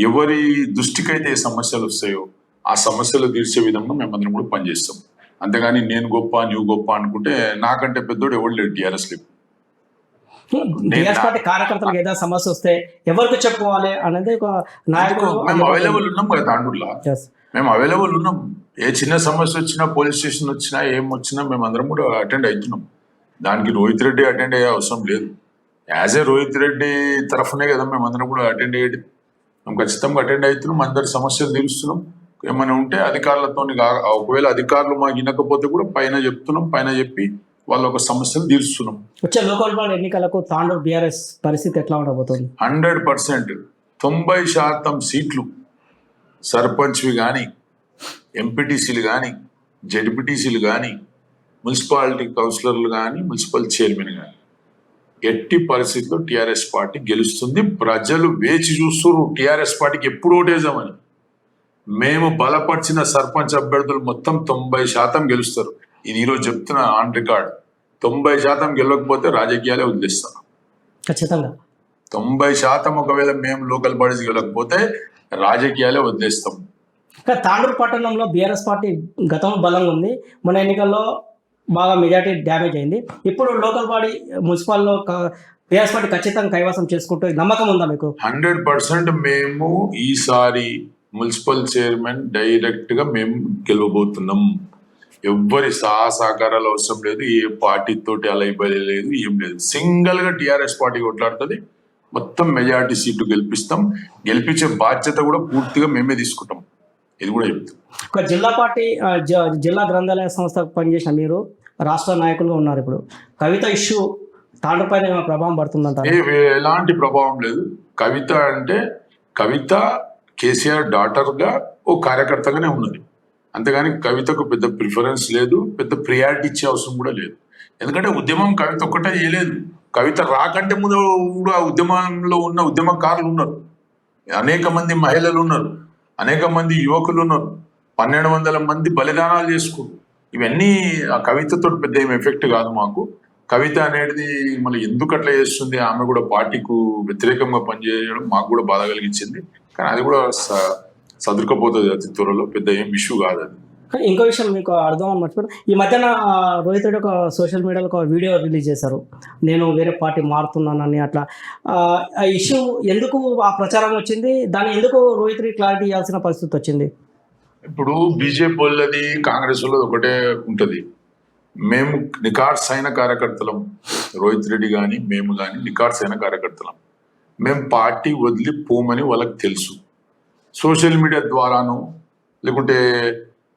ఎవరి దృష్టికైతే ఏ సమస్యలు వస్తాయో ఆ సమస్యలు తీర్చే విధంగా మేమందరం కూడా పనిచేస్తాం. అంతేగాని నేను గొప్ప నువ్వు గొప్ప అనుకుంటే నాకంటే పెద్దోడు ఎవరు లేడు టీఆర్ఎస్ లేవు. టీఆర్ఎస్ పార్టీ కార్యకర్తలకు ఏదైనా సమస్య వస్తే ఎవరికి చెప్పుకోవాలి అనేది ఒక నాయకుడు. మేము అవైలబుల్ ఉన్నాం కదా తాండూరులో, మేము అవైలబుల్ ఉన్నాం. ఏ చిన్న సమస్య వచ్చినా, పోలీస్ స్టేషన్ వచ్చినా, ఏం వచ్చినా మేము అందరం కూడా అటెండ్ అవుతున్నాం. దానికి రోహిత్ రెడ్డి అటెండ్ అయ్యే అవసరం లేదు. యాజ్ ఏ రోహిత్ రెడ్డి తరఫునే కదా మేము అందరం కూడా అటెండ్ అయ్యేది. మేము ఖచ్చితంగా అటెండ్ అవుతున్నాం, అందరి సమస్యలు తీరుస్తున్నాం. ఏమైనా ఉంటే అధికారులతో, ఒకవేళ అధికారులు మాకు వినకపోతే కూడా పైన చెప్తున్నాం, పైన చెప్పి వాళ్ళ ఒక సమస్యలు తీరుస్తున్నాం. వచ్చే లోకల్ బాడీ ఎన్నికలకు తాండూరు బీఆర్ఎస్ పరిస్థితి ఎట్లా ఉండబోతుంది? 100% 90% సీట్లు సర్పంచ్వి కానీ, ఎంపీటీసీలు కానీ, జెడ్పీటీసీలు కానీ, మున్సిపాలిటీ కౌన్సిలర్లు కానీ, మున్సిపల్ చైర్మన్ కానీ, ఎట్టి పరిస్థితుల్లో టీఆర్ఎస్ పార్టీ గెలుస్తుంది. ప్రజలు వేచి చూస్తున్నారు టీఆర్ఎస్ పార్టీకి ఎప్పుడు ఓటేసామని. మేము బలపరిచిన సర్పంచ్ అభ్యర్థులు మొత్తం 90% గెలుస్తారు. ఇది ఈరోజు చెప్తున్నా ఆన్ రికార్డ్. 90% గెలవకపోతే రాజకీయాలే వదిలేస్తాం. ఖచ్చితంగా 90% ఒకవేళ మేము లోకల్ బాడీస్ గెలవకపోతే రాజకీయాలే వదిలేస్తాం. తాండూరు పట్టణంలో బీఆర్ఎస్ పార్టీ గతంలో బలంగా ఉంది. మన ఎన్నికల్లో బాగా మెజార్టీ డ్యామేజ్ అయింది. ఇప్పుడు లోకల్ బాడీ మున్సిపల్లో బీఆర్ఎస్ పార్టీ ఖచ్చితంగా కైవసం చేసుకుంటూ నమ్మకం ఉందా మీకు? 100% మేము ఈసారి మున్సిపల్ చైర్మన్ డైరెక్ట్ గా మేము గెలవబోతున్నాం. ఎవ్వరి సహకారాలు అవసరం లేదు, ఏ పార్టీతోటి అలా లేదు, ఏం లేదు. సింగిల్ గా టీఆర్ఎస్ పార్టీ కొట్లాడుతుంది. మొత్తం మెజారిటీ సీట్లు గెలిపిస్తాం. గెలిపించే బాధ్యత కూడా పూర్తిగా మేమే తీసుకుంటాం. ఇది కూడా చెప్తాం. ఒక జిల్లా పార్టీ జిల్లా గ్రంథాలయ సంస్థకు పనిచేసిన మీరు రాష్ట్ర నాయకులుగా ఉన్నారు. ఇప్పుడు కవిత ఇష్యూ తాండూరు పైన ఏమైనా ప్రభావం పడుతుందంట? ఎలాంటి ప్రభావం లేదు. కవిత అంటే కవిత కేసీఆర్ డాటర్ గా ఓ కార్యకర్తగానే ఉన్నది. అంతేగాని కవితకు పెద్ద ప్రిఫరెన్స్ లేదు, పెద్ద ప్రియారిటీ ఇచ్చే అవసరం కూడా లేదు. ఎందుకంటే ఉద్యమం కవిత ఒక్కటే చేయలేదు. కవిత రాకంటే ముందు కూడా ఉద్యమంలో ఉన్న ఉద్యమకారులు ఉన్నారు. అనేక మంది మహిళలు ఉన్నారు, అనేక మంది యువకులు ఉన్నారు, 1200 మంది బలిదానాలు చేసుకున్నారు. ఇవన్నీ ఆ కవితతో పెద్ద ఏం ఎఫెక్ట్ కాదు మాకు. కవిత అనేది మళ్ళీ ఎందుకు అట్లా చేస్తుంది, ఆమె కూడా పార్టీకు వ్యతిరేకంగా పనిచేయడం మాకు కూడా బాధ కలిగించింది. కానీ అది కూడా సదురుకపోతుంది అతి త్వరలో, పెద్ద ఏం ఇష్యూ కాదు అది. కానీ ఇంకో విషయం మీకు అర్థం అని మర్చిపోయారు, ఈ మధ్యన రోహిత్ రెడ్డి ఒక సోషల్ మీడియాలో ఒక వీడియో రిలీజ్ చేశారు, నేను వేరే పార్టీ మారుతున్నానని. అట్లా ఆ ఇష్యూ ఎందుకు ఆ ప్రచారం వచ్చింది, దాన్ని ఎందుకు రోహిత్ రెడ్డి క్లారిటీ ఇవ్వాల్సిన పరిస్థితి వచ్చింది? ఇప్పుడు బీజేపీ వాళ్ళది కాంగ్రెస్ వాళ్ళది ఒకటే ఉంటది, మేము నికార్స్ అయిన కార్యకర్తలం, రోహిత్ రెడ్డి కానీ మేము కానీ నికార్స్ అయిన కార్యకర్తలం. మేము పార్టీ వదిలి పోమని వాళ్ళకి తెలుసు. సోషల్ మీడియా ద్వారాను లేకుంటే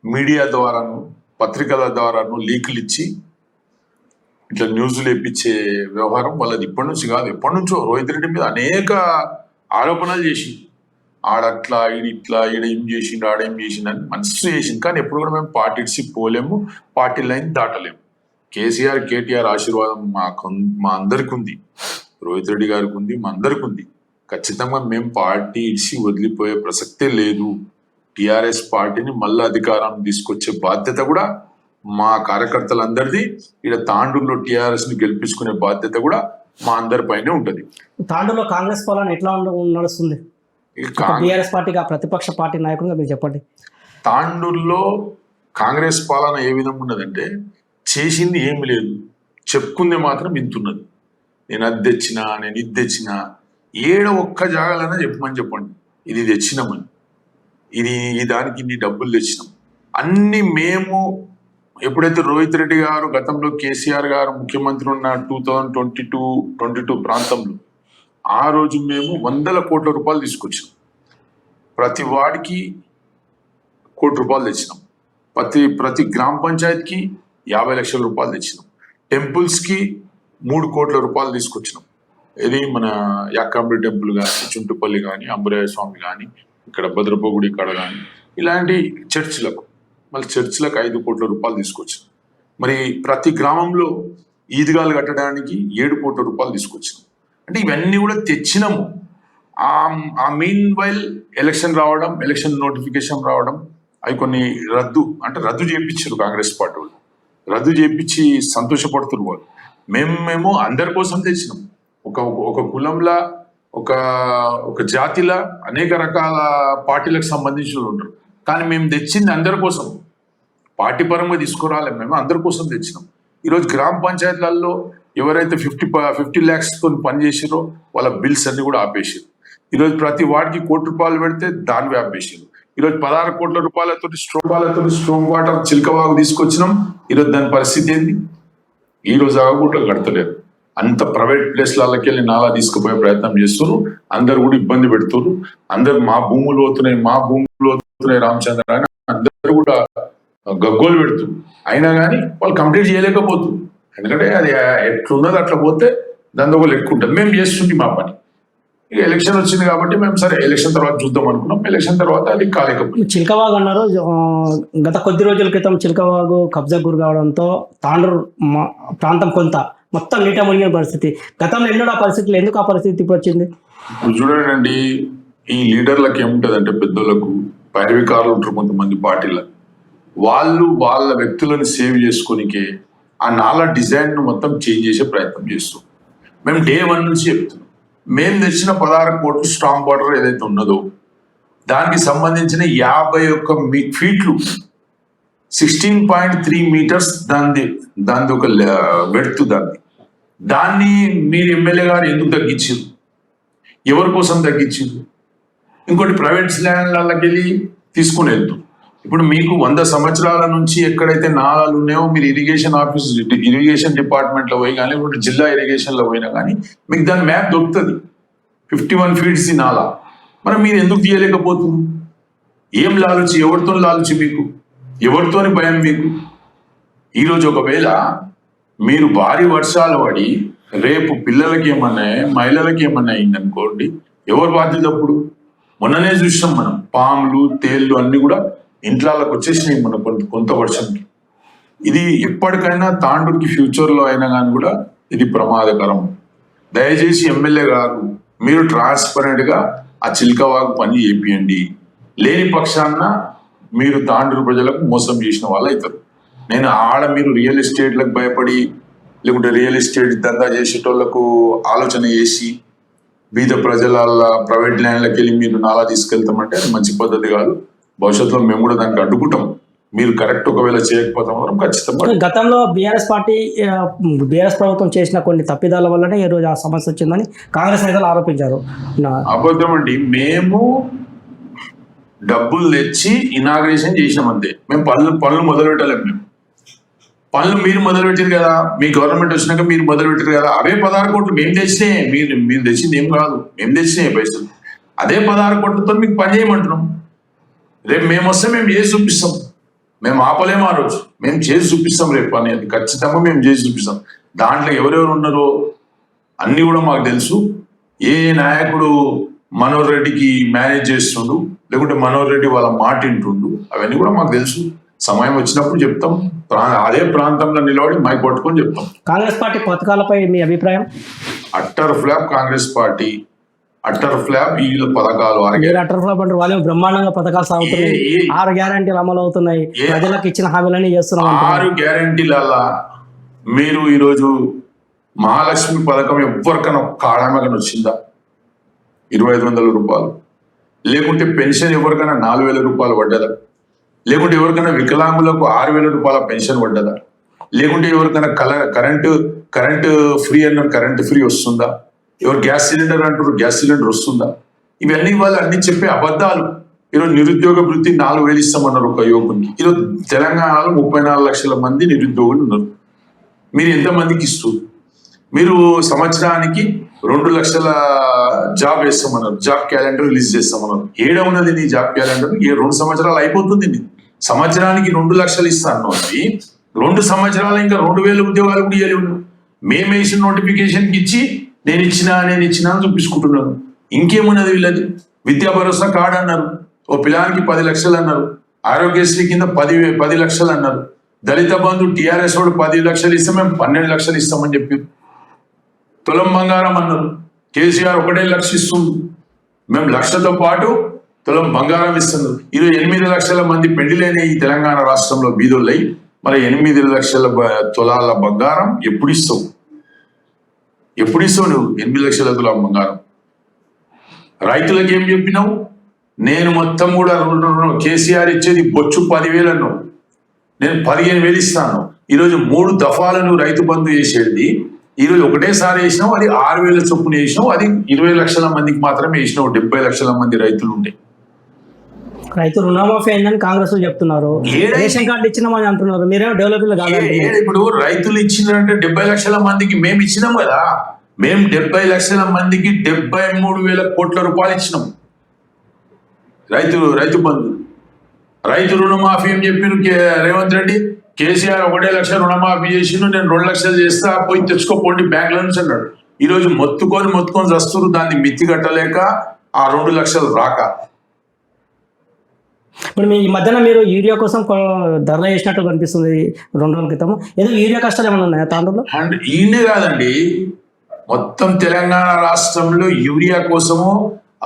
మీడియా ద్వారాను పత్రికల ద్వారాను లీకులు ఇచ్చి ఇట్లా న్యూస్లు వేయించే వ్యవహారం వాళ్ళది ఇప్పటి నుంచి కాదు, ఎప్పటి నుంచో రోహిత్ రెడ్డి మీద అనేక ఆరోపణలు చేసి ఆడట్లా ఈడిట్లా ఈడ ఏం చేసిండు ఆడేం చేసిండు అని మనసు చేసింది. కానీ ఎప్పుడు కూడా మేము పార్టీ ఇడిచి పోలేము, పార్టీ లైన్ దాటలేము. కేసీఆర్ కేటీఆర్ ఆశీర్వాదం మా అందరికి ఉంది, రోహిత్ రెడ్డి గారికి ఉంది, మా అందరికి ఉంది. ఖచ్చితంగా మేము పార్టీ ఇడిచి వదిలిపోయే ప్రసక్తే లేదు. టిఆర్ఎస్ పార్టీని మళ్ళీ అధికారం తీసుకొచ్చే బాధ్యత కూడా మా కార్యకర్తలందరిది. ఇక్కడ తాండూరులో టిఆర్ఎస్ ని గెలిపించుకునే బాధ్యత కూడా మా అందరి పైనే ఉంటది. తాండూరులో కాంగ్రెస్ పాలన ఎట్లా నడుస్తుంది? టిఆర్ఎస్ పార్టీగా ప్రతిపక్ష పార్టీ నాయకుడిగా మీరు చెప్పండి. తాండూరులో కాంగ్రెస్ పాలన ఏ విధంగా ఉన్నదంటే, చేసింది ఏమి లేదు, చెప్పుకుంది మాత్రం ఇంతున్నది. నేను అది తెచ్చినా, నేను ఇది తెచ్చినా, ఏడ ఒక్క జాగాలైనా చెప్పమని చెప్పండి, ఇది తెచ్చినామని, ఇది దానికి ఇన్ని డబ్బులు తెచ్చినాం అన్ని. మేము ఎప్పుడైతే రోహిత్ రెడ్డి గారు గతంలో కేసీఆర్ గారు ముఖ్యమంత్రి ఉన్న 2022 ప్రాంతంలో, ఆ రోజు మేము 100 కోట్ల రూపాయలు తీసుకొచ్చాం. ప్రతి వాడికి 1 కోటి రూపాయలు తెచ్చినాం. ప్రతి గ్రామ పంచాయతీకి 50 లక్షల రూపాయలు తెచ్చినాం. టెంపుల్స్కి 3 కోట్ల రూపాయలు తీసుకొచ్చినాం. ఇది మన యాకాంబరి టెంపుల్ కానీ, చుంటుపల్లి కానీ, అంబురాయ స్వామి కానీ, ఇక్కడ భద్రపగుడి కాడ కానీ, ఇలాంటి చర్చిలకు 5 కోట్ల రూపాయలు తీసుకొచ్చినాం. మరి ప్రతి గ్రామంలో ఈద్గాలు కట్టడానికి 7 కోట్ల రూపాయలు తీసుకొచ్చినాం. అంటే ఇవన్నీ కూడా తెచ్చినాము. ఆ మీన్ వైల్ ఎలక్షన్ రావడం, ఎలక్షన్ నోటిఫికేషన్ రావడం, అవి కొన్ని రద్దు చేయించారు కాంగ్రెస్ పార్టీ వాళ్ళు. రద్దు చేయించి సంతోషపడుతున్నారు వాళ్ళు. మేము అందరి కోసం తెచ్చినాం. ఒక కులంలా, ఒక జాతిలా అనేక రకాల పార్టీలకు సంబంధించిన ఉంటారు. కానీ మేము తెచ్చింది అందరి కోసం, పార్టీ పరంగా తీసుకురాలే, మేము అందరి కోసం తెచ్చినాం. ఈరోజు గ్రామ పంచాయతీలలో ఎవరైతే 50 lakhs తో పనిచేసారో వాళ్ళ బిల్స్ అన్ని కూడా ఆపేసారు. ఈరోజు ప్రతి వాడికి 1 కోటి రూపాయలు పెడితే దాన్ని ఆపేసారు. ఈరోజు 16 కోట్ల రూపాయలతో స్ట్రోమ్ వాటర్ చిలకవాగు తీసుకొచ్చినాం. ఈరోజు దాని పరిస్థితి ఏంది? ఈ రోజు ఆగకుండా కడతలేరు. అంత ప్రైవేట్ ప్లేస్లకి వెళ్ళి నాలా తీసుకుపోయే ప్రయత్నం చేస్తున్నారు. అందరు కూడా ఇబ్బంది పెడుతున్నారు. అందరు మా భూములు అవుతున్నాయి రామచంద్ర అని అందరు కూడా గగ్గోలు పెడుతున్నారు. అయినా కానీ వాళ్ళు కంప్లీట్ చేయలేకపోతున్నారు. ఎందుకంటే అది ఎట్లున్నది అట్లా పోతే దాని ఒక లెక్క ఉంటుంది. మేము చేస్తుంది మా పని. ఇక ఎలక్షన్ వచ్చింది కాబట్టి మేము సరే ఎలక్షన్ తర్వాత చూద్దాం అనుకున్నాం. ఎలక్షన్ తర్వాత అది కాలేకపోయింది. చిలకవాగు అన్నారు, గత కొద్ది రోజుల క్రితం చిలకవాగు కబ్జా గురి కావడంతో తాండూరు ప్రాంతం కొంత మొత్తం నీట మునిగిన పరిస్థితి. గతంలో ఎన్నడూ ఆ పరిస్థితులు, ఎందుకు ఆ పరిస్థితి ఇప్పుడు వచ్చింది? ఇప్పుడు చూడండి, ఈ లీడర్లకు ఏముంటది అంటే, పెద్దోళ్ళకు పైరవికారులు ఉంటారు కొంతమంది పార్టీల, వాళ్ళు వాళ్ళ వ్యక్తులను సేవ్ చేసుకోనికే ఆ నాలా డిజైన్ ను మొత్తం చేంజ్ చేసే ప్రయత్నం చేస్తాం. మేము డే 1 నుంచి చెప్తున్నాం, మేము తెచ్చిన 16 కోట్లు స్ట్రాంగ్ వాటర్ ఏదైతే ఉన్నదో దానికి సంబంధించిన 51 ఫీట్లు 16.3 meters దాని ఒక వెడ్త్ దాన్ని మీరు ఎమ్మెల్యే గారు ఎందుకు తగ్గించారు? ఎవరి కోసం తగ్గించారు? ఇంకోటి ప్రైవేట్ ల్యాండ్లకి వెళ్ళి తీసుకుని వెళ్తారు. ఇప్పుడు మీకు 100 సంవత్సరాల నుంచి ఎక్కడైతే నాలాలు ఉన్నాయో మీరు ఇరిగేషన్ డిపార్ట్మెంట్లో పోయి కానీ, ఇప్పుడు జిల్లా ఇరిగేషన్లో పోయినా కానీ మీకు దాని మ్యాప్ దొరుకుతుంది. 51 feet నాలా. మరి మీరు ఎందుకు తీయలేకపోతున్నారు? ఏం లాలుచి? ఎవరితో లాలుచి మీకు? ఎవరితోని భయం మీకు? ఈరోజు ఒకవేళ మీరు భారీ వర్షాలు పడి రేపు పిల్లలకి ఏమన్నా, మహిళలకి ఏమన్నా అయిందనుకోండి, ఎవరు బాధ్యత అప్పుడు? మొన్ననే చూసాం మనం, పాములు, తేళ్లు అన్ని కూడా ఇంట్లోకి వచ్చేసినాయి మన కొంత వర్షంకి. ఇది ఎప్పటికైనా తాండూరుకి ఫ్యూచర్లో అయినా కానీ కూడా ఇది ప్రమాదకరం. దయచేసి ఎమ్మెల్యే గారు మీరు ట్రాన్స్పరెంట్గా ఆ చిల్కవాగు పని చేపియండి. లేని పక్షాన మీరు తాండూరు ప్రజలకు మోసం చేసిన వాళ్ళు అవుతారు. నేను మీరు రియల్ ఎస్టేట్లకు భయపడి లేకుంటే రియల్ ఎస్టేట్ దందా చేసేటోళ్లకు ఆలోచన చేసి బీద ప్రజల ప్రైవేట్ ల్యాండ్లకు వెళ్ళి మీరు నాలా తీసుకెళ్తామంటే అది మంచి పద్ధతి కాదు. భవిష్యత్తులో మేము కూడా దానికి అడ్డుకుంటాం. మీరు కరెక్ట్ ఒకవేళ చేయకపోతాం మాత్రం ఖచ్చితంగా. గతంలో బీఆర్ఎస్ ప్రభుత్వం చేసిన కొన్ని తప్పిదాల వల్లనే ఈ రోజు ఆ సమస్య వచ్చిందని కాంగ్రెస్ నేతలు ఆరోపించారు. అబద్ధం అండి. మేము డబ్బులు తెచ్చి ఇనాగ్రేషన్ చేసినాం అంతే. మేము పనులు మొదలు పెట్టలేము. మేము పనులు మీరు మొదలు పెట్టారు కదా, మీ గవర్నమెంట్ వచ్చినాక మీరు మొదలు పెట్టారు కదా. అవే 16 కోట్లు మేము తెచ్చినాయి. మీరు తెచ్చింది ఏం కాదు, మేము తెచ్చినాయి పైసలు. అదే 16 కోట్లతో మీకు పని చేయమంటున్నాం. రేపు మేము వస్తే మేము చేసి చూపిస్తాం. మేము ఆపలేము. ఆ రోజు మేము చేసి చూపిస్తాం. రేపు పని అది ఖచ్చితంగా మేము చేసి చూపిస్తాం. దాంట్లో ఎవరెవరు ఉన్నారో అన్నీ కూడా మాకు తెలుసు. ఏ నాయకుడు మనోహర్ రెడ్డికి మేనేజ్ చేస్తుండు, లేకుంటే మనోహర్ రెడ్డి వాళ్ళ మాట వింటుండు, అవన్నీ కూడా మాకు తెలుసు. సమయం వచ్చినప్పుడు చెప్తాం. అదే ప్రాంతంలో నిలబడి మైక్ పట్టుకొని చెప్తాం. కాంగ్రెస్ పార్టీ పథకాలపై మీ అభిప్రాయం? Utter flop Congress party, utter flop. వీళ్ళ పథకాలు అట్టర్ ఫ్లాప్ అంటే వాళ్ళు బ్రహ్మాండంగా పథకాలు సాగుతున్నాయి. 6 గ్యారంటీలు అమలు అవుతున్నాయి. ప్రజలకు ఇచ్చిన హామీలన్నీ చేస్తున్నాం. 6 గ్యారంటీల మీరు ఈరోజు మహాలక్ష్మి పథకం ఎవరికైనా ఒక ఆడమకని వచ్చిందా? 2500 రూపాయలు. లేకుంటే పెన్షన్ ఎవరికైనా 4000 రూపాయలు పడ్డదా? లేకుంటే ఎవరికైనా వికలాంగులకు 6000 రూపాయల పెన్షన్ పడ్డదా? లేకుంటే ఎవరికైనా కరెంటు ఫ్రీ అన్న కరెంటు ఫ్రీ వస్తుందా? ఎవరు గ్యాస్ సిలిండర్ అంటారు, గ్యాస్ సిలిండర్ వస్తుందా? ఇవన్నీ వాళ్ళు అన్ని చెప్పే అబద్ధాలు. ఈరోజు నిరుద్యోగ వృత్తి 4000 ఇస్తామన్నారు ఒక యువకునికి. ఈరోజు తెలంగాణలో 34 లక్షల మంది నిరుద్యోగులు ఉన్నారు. మీరు ఎంతమందికి ఇస్తారు? మీరు సంవత్సరానికి 2 లక్షల జాబ్ వేస్తామన్నారు. జాబ్ క్యాలెండర్ రిలీజ్ చేస్తామన్నారు. ఏడ ఉన్నది నీ జాబ్ క్యాలెండర్? 2 సంవత్సరాలు అయిపోతుంది. సంవత్సరానికి 2 లక్షలు ఇస్తాను అది 2 సంవత్సరాలు ఇంకా 2000 ఉద్యోగాలు కూడా ఇవ్వలేవు. మేము వేసిన నోటిఫికేషన్కి ఇచ్చి నేను ఇచ్చినా అని చూపించుకుంటున్నాను. ఇంకేమున్నది వీళ్ళది? విద్యా భరోసా కార్డు అన్నారు, ఓ పిల్లానికి 10 లక్షలు అన్నారు. ఆరోగ్యశ్రీ కింద 10 లక్షలు అన్నారు. దళిత బంధు టీఆర్ఎస్ వాడు 10 లక్షలు ఇస్తాం, మేము 12 లక్షలు ఇస్తామని చెప్పారు. తులం బంగారం అన్నారు. కేసీఆర్ 1 లక్ష ఇస్తుంది, మేము 1 లక్షతో పాటు తులం బంగారం ఇస్తున్నారు. 8 లక్షల మంది పెళ్లిలేని ఈ తెలంగాణ రాష్ట్రంలో బీదోళ్ళై మరి 8 లక్షల తులాల బంగారం ఎప్పుడు ఇస్తావు నువ్వు? 8 లక్షల తులాల బంగారం రైతులకు ఏం చెప్పినావు? నేను మొత్తం కూడా కేసీఆర్ ఇచ్చేది బొచ్చు 10,000 అన్నావు, నేను 15,000 ఇస్తాను. ఈరోజు 3 దఫాలను రైతు బంధు చేసేది. ఈరోజు ఒకటేసారి వేసినావు, అది 6,000 చొప్పున వేసినావు. అది 20 లక్షల మందికి మాత్రమే వేసినావు. 70 లక్షల మంది రైతులు ఉండే. రైతు రుణమాఫీ అయిందని కాంగ్రెస్ చెప్తున్నారు. రేషన్ కార్డు ఇచ్చినామని అంటున్నారు. మీరేమో డెవలప్మెంట్ కాదు. ఇప్పుడు రైతులు ఇచ్చినారంటే 70 లక్షల మందికి మేము ఇచ్చినాం కదా. మేము 70 లక్షల మందికి 73,000 కోట్ల రూపాయలు ఇచ్చినాం. రైతు బంధు, రైతు రుణమాఫీ ఏం చెప్పారు రేవంత్ రెడ్డి? కేసీఆర్ 1 లక్ష రుణమాఫీ చేసిండు, నేను 2 లక్షలు చేస్తా, పోయి తెచ్చుకోపోండి బ్యాంకుల నుంచి అన్నాడు. ఈరోజు మొత్తుకొని వస్తున్నారు. దాన్ని మిత్తి కట్టలేక ఆ 2 లక్షలు రాక. ఇప్పుడు ఈ మధ్యన మీరు యూరియా కోసం ధరలు వేసినట్టు కనిపిస్తుంది. 2 రోజుల క్రితం ఏదో యూరియా కష్టాలు ఏమైనా ఉన్నాయా తాండూరులో? అండ్ ఈయనే కాదండి, మొత్తం తెలంగాణ రాష్ట్రంలో యూరియా కోసము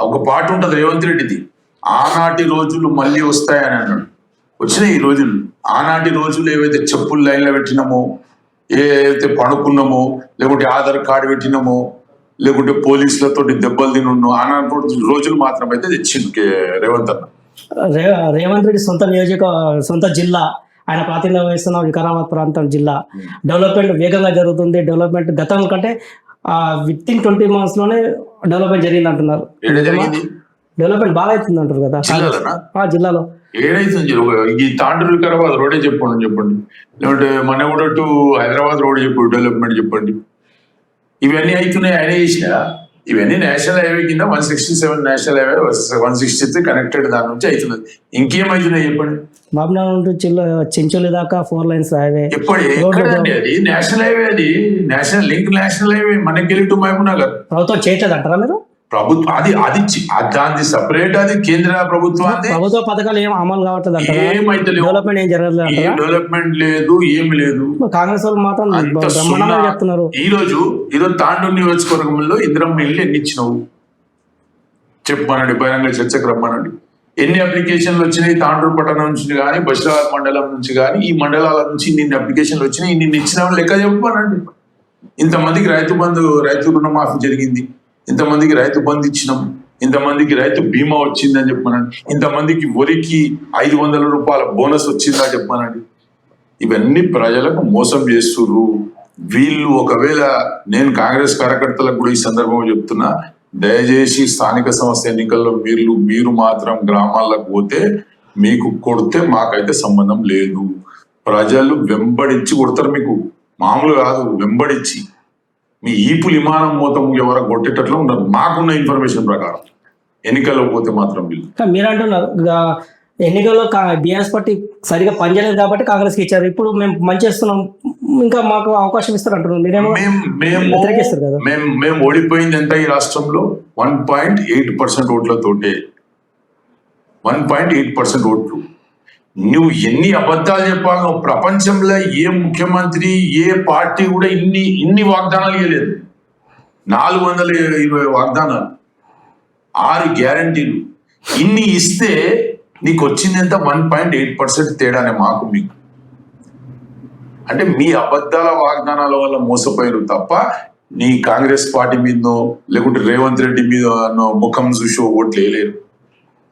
ఒక పాట ఉంటుంది రేవంత్ రెడ్డిది. ఆనాటి రోజులు మళ్ళీ వస్తాయని అన్నాడు. వచ్చినాయి ఈ రోజులు. ఆనాటి రోజులు ఏవైతే చెప్పులు లైన్లో పెట్టినామో, ఏదైతే పడుకున్నామో, లేకుంటే ఆధార్ కార్డు పెట్టినామో, లేకుంటే పోలీసులతో దెబ్బలు తినున్నాం, ఆనాటి రోజులు మాత్రం అయితే తెచ్చింది రేవంత్ అన్న. రేవంత్ రెడ్డి సొంత జిల్లా, ఆయన ప్రాతినిధ్యం వహిస్తున్న వికారాబాద్ ప్రాంతం జిల్లా డెవలప్మెంట్ వేగంగా జరుగుతుంది. డెవలప్మెంట్ గతం కంటే విత్ ఇన్ 20 months లోనే డెవలప్మెంట్ జరిగింది అంటున్నారు. డెవలప్మెంట్ బాగా అవుతుంది అంటారు కదా జిల్లాలో. ఏడైతుంది? ఈ తాండూరు వికారాబాద్ రోడే చెప్పండి. లేకుంటే Managuda to Hyderabad road development చెప్పండి. ఇవన్నీ అవుతున్నాయి. ఆయన చేసిన ఇవన్నీ నేషనల్ హైవే కింద 167 నేషనల్ హైవే 163 కనెక్టెడ్ దాని నుంచి అవుతున్నది. ఇంకేమైతున్నాయి చెప్పండి? బాబునగర్ నుండి చెంచోలి దాకా 4 lanes హైవే. ఎక్కడండి అది? నేషనల్ హైవే, అది నేషనల్ హైవే. మనకెళ్ళి టు మహబూబ్ నగర్. ప్రభుత్వం చేయట్లేదు అంటారా మీరు? ప్రభుత్వం అది దాని సపరేట్, అది కేంద్ర ప్రభుత్వ పథకాలు ఏం అమలు కావట్లేదు అంటారా? ఏమైతే డెవలప్మెంట్ ఏం జరగలేదు, డెవలప్మెంట్ లేదు, ఏమి లేదు. కాంగ్రెస్ వాళ్ళు మాత్రం బ్రహ్మాండంగా చెప్తున్నారు. ఈ రోజు తాండూరు నియోజకవర్గంలో ఇందిరమ్మ ఇల్లు ఎన్ని ఇచ్చినావు? చెప్పమనండి, బహిరంగ చర్చకు రమ్మనండి. ఎన్ని అప్లికేషన్లు వచ్చినాయి తాండూరు పట్టణం నుంచి కానీ, బషీరాబాద్ మండలం నుంచి కానీ, ఈ మండలాల నుంచి ఇన్ని అప్లికేషన్లు వచ్చినాయి, ఇన్ని ఇచ్చిన లెక్క చెప్పమనండి. ఇంతమందికి రైతు రుణమాఫీ జరిగింది, ఇంతమందికి రైతు బంధు ఇచ్చినాం, ఇంతమందికి రైతు బీమా వచ్చిందని చెప్పమనండి, ఇంతమందికి వరికి 500 రూపాయల బోనస్ వచ్చిందా చెప్పమనండి. ఇవన్నీ ప్రజలకు మోసం చేస్తుర్రు వీళ్ళు. ఒకవేళ నేను కాంగ్రెస్ కార్యకర్తలకు కూడా ఈ సందర్భంగా చెప్తున్నా, దయచేసి స్థానిక సంస్థ ఎన్నికల్లో మీరు మాత్రం గ్రామాలకు పోతే మీకు కొడితే మాకైతే సంబంధం లేదు. ప్రజలు వెంబడించి కొడతారు, మీకు మామూలు కాదు, వెంబడించి మీ ఈపులు విమానం మూతం ఎవరు కొట్టేటట్లు ఉన్నారు. మాకున్న ఇన్ఫర్మేషన్ ప్రకారం ఎన్నికల్లో పోతే మాత్రం వీళ్ళు. మీరు అంటున్నారు ఎన్నికల్లో బీఆర్ఎస్ పార్టీ సరిగా పనిచేయలేదు కాబట్టి కాంగ్రెస్కి ఇచ్చారు, ఇప్పుడు మేము మంచి చేస్తున్నాం ఇంకా మాకు అవకాశం ఇస్తారు అంటున్నారు. మీరేమో వ్యతిరేకిస్తారు కదా. మేము ఓడిపోయింది ఎంత ఈ రాష్ట్రంలో 1.8% ఓట్లతోటే, 1.8% ఓట్లు. నువ్వు ఎన్ని అబద్ధాలు చెప్పాలో ప్రపంచంలో ఏ ముఖ్యమంత్రి ఏ పార్టీ కూడా ఇన్ని వాగ్దానాలు ఇవ్వలేదు. 420 వాగ్దానాలు, 6 గ్యారంటీలు, ఇన్ని ఇస్తే నీకు వచ్చింది ఎంత? 1.8% తేడానే మాకు మీకు. అంటే మీ అబద్ధాల వాగ్దానాల వల్ల మోసపోయారు తప్ప నీ కాంగ్రెస్ పార్టీ మీదనో లేకుంటే రేవంత్ రెడ్డి మీద ముఖం చూసి ఓట్లు వేయలేరు.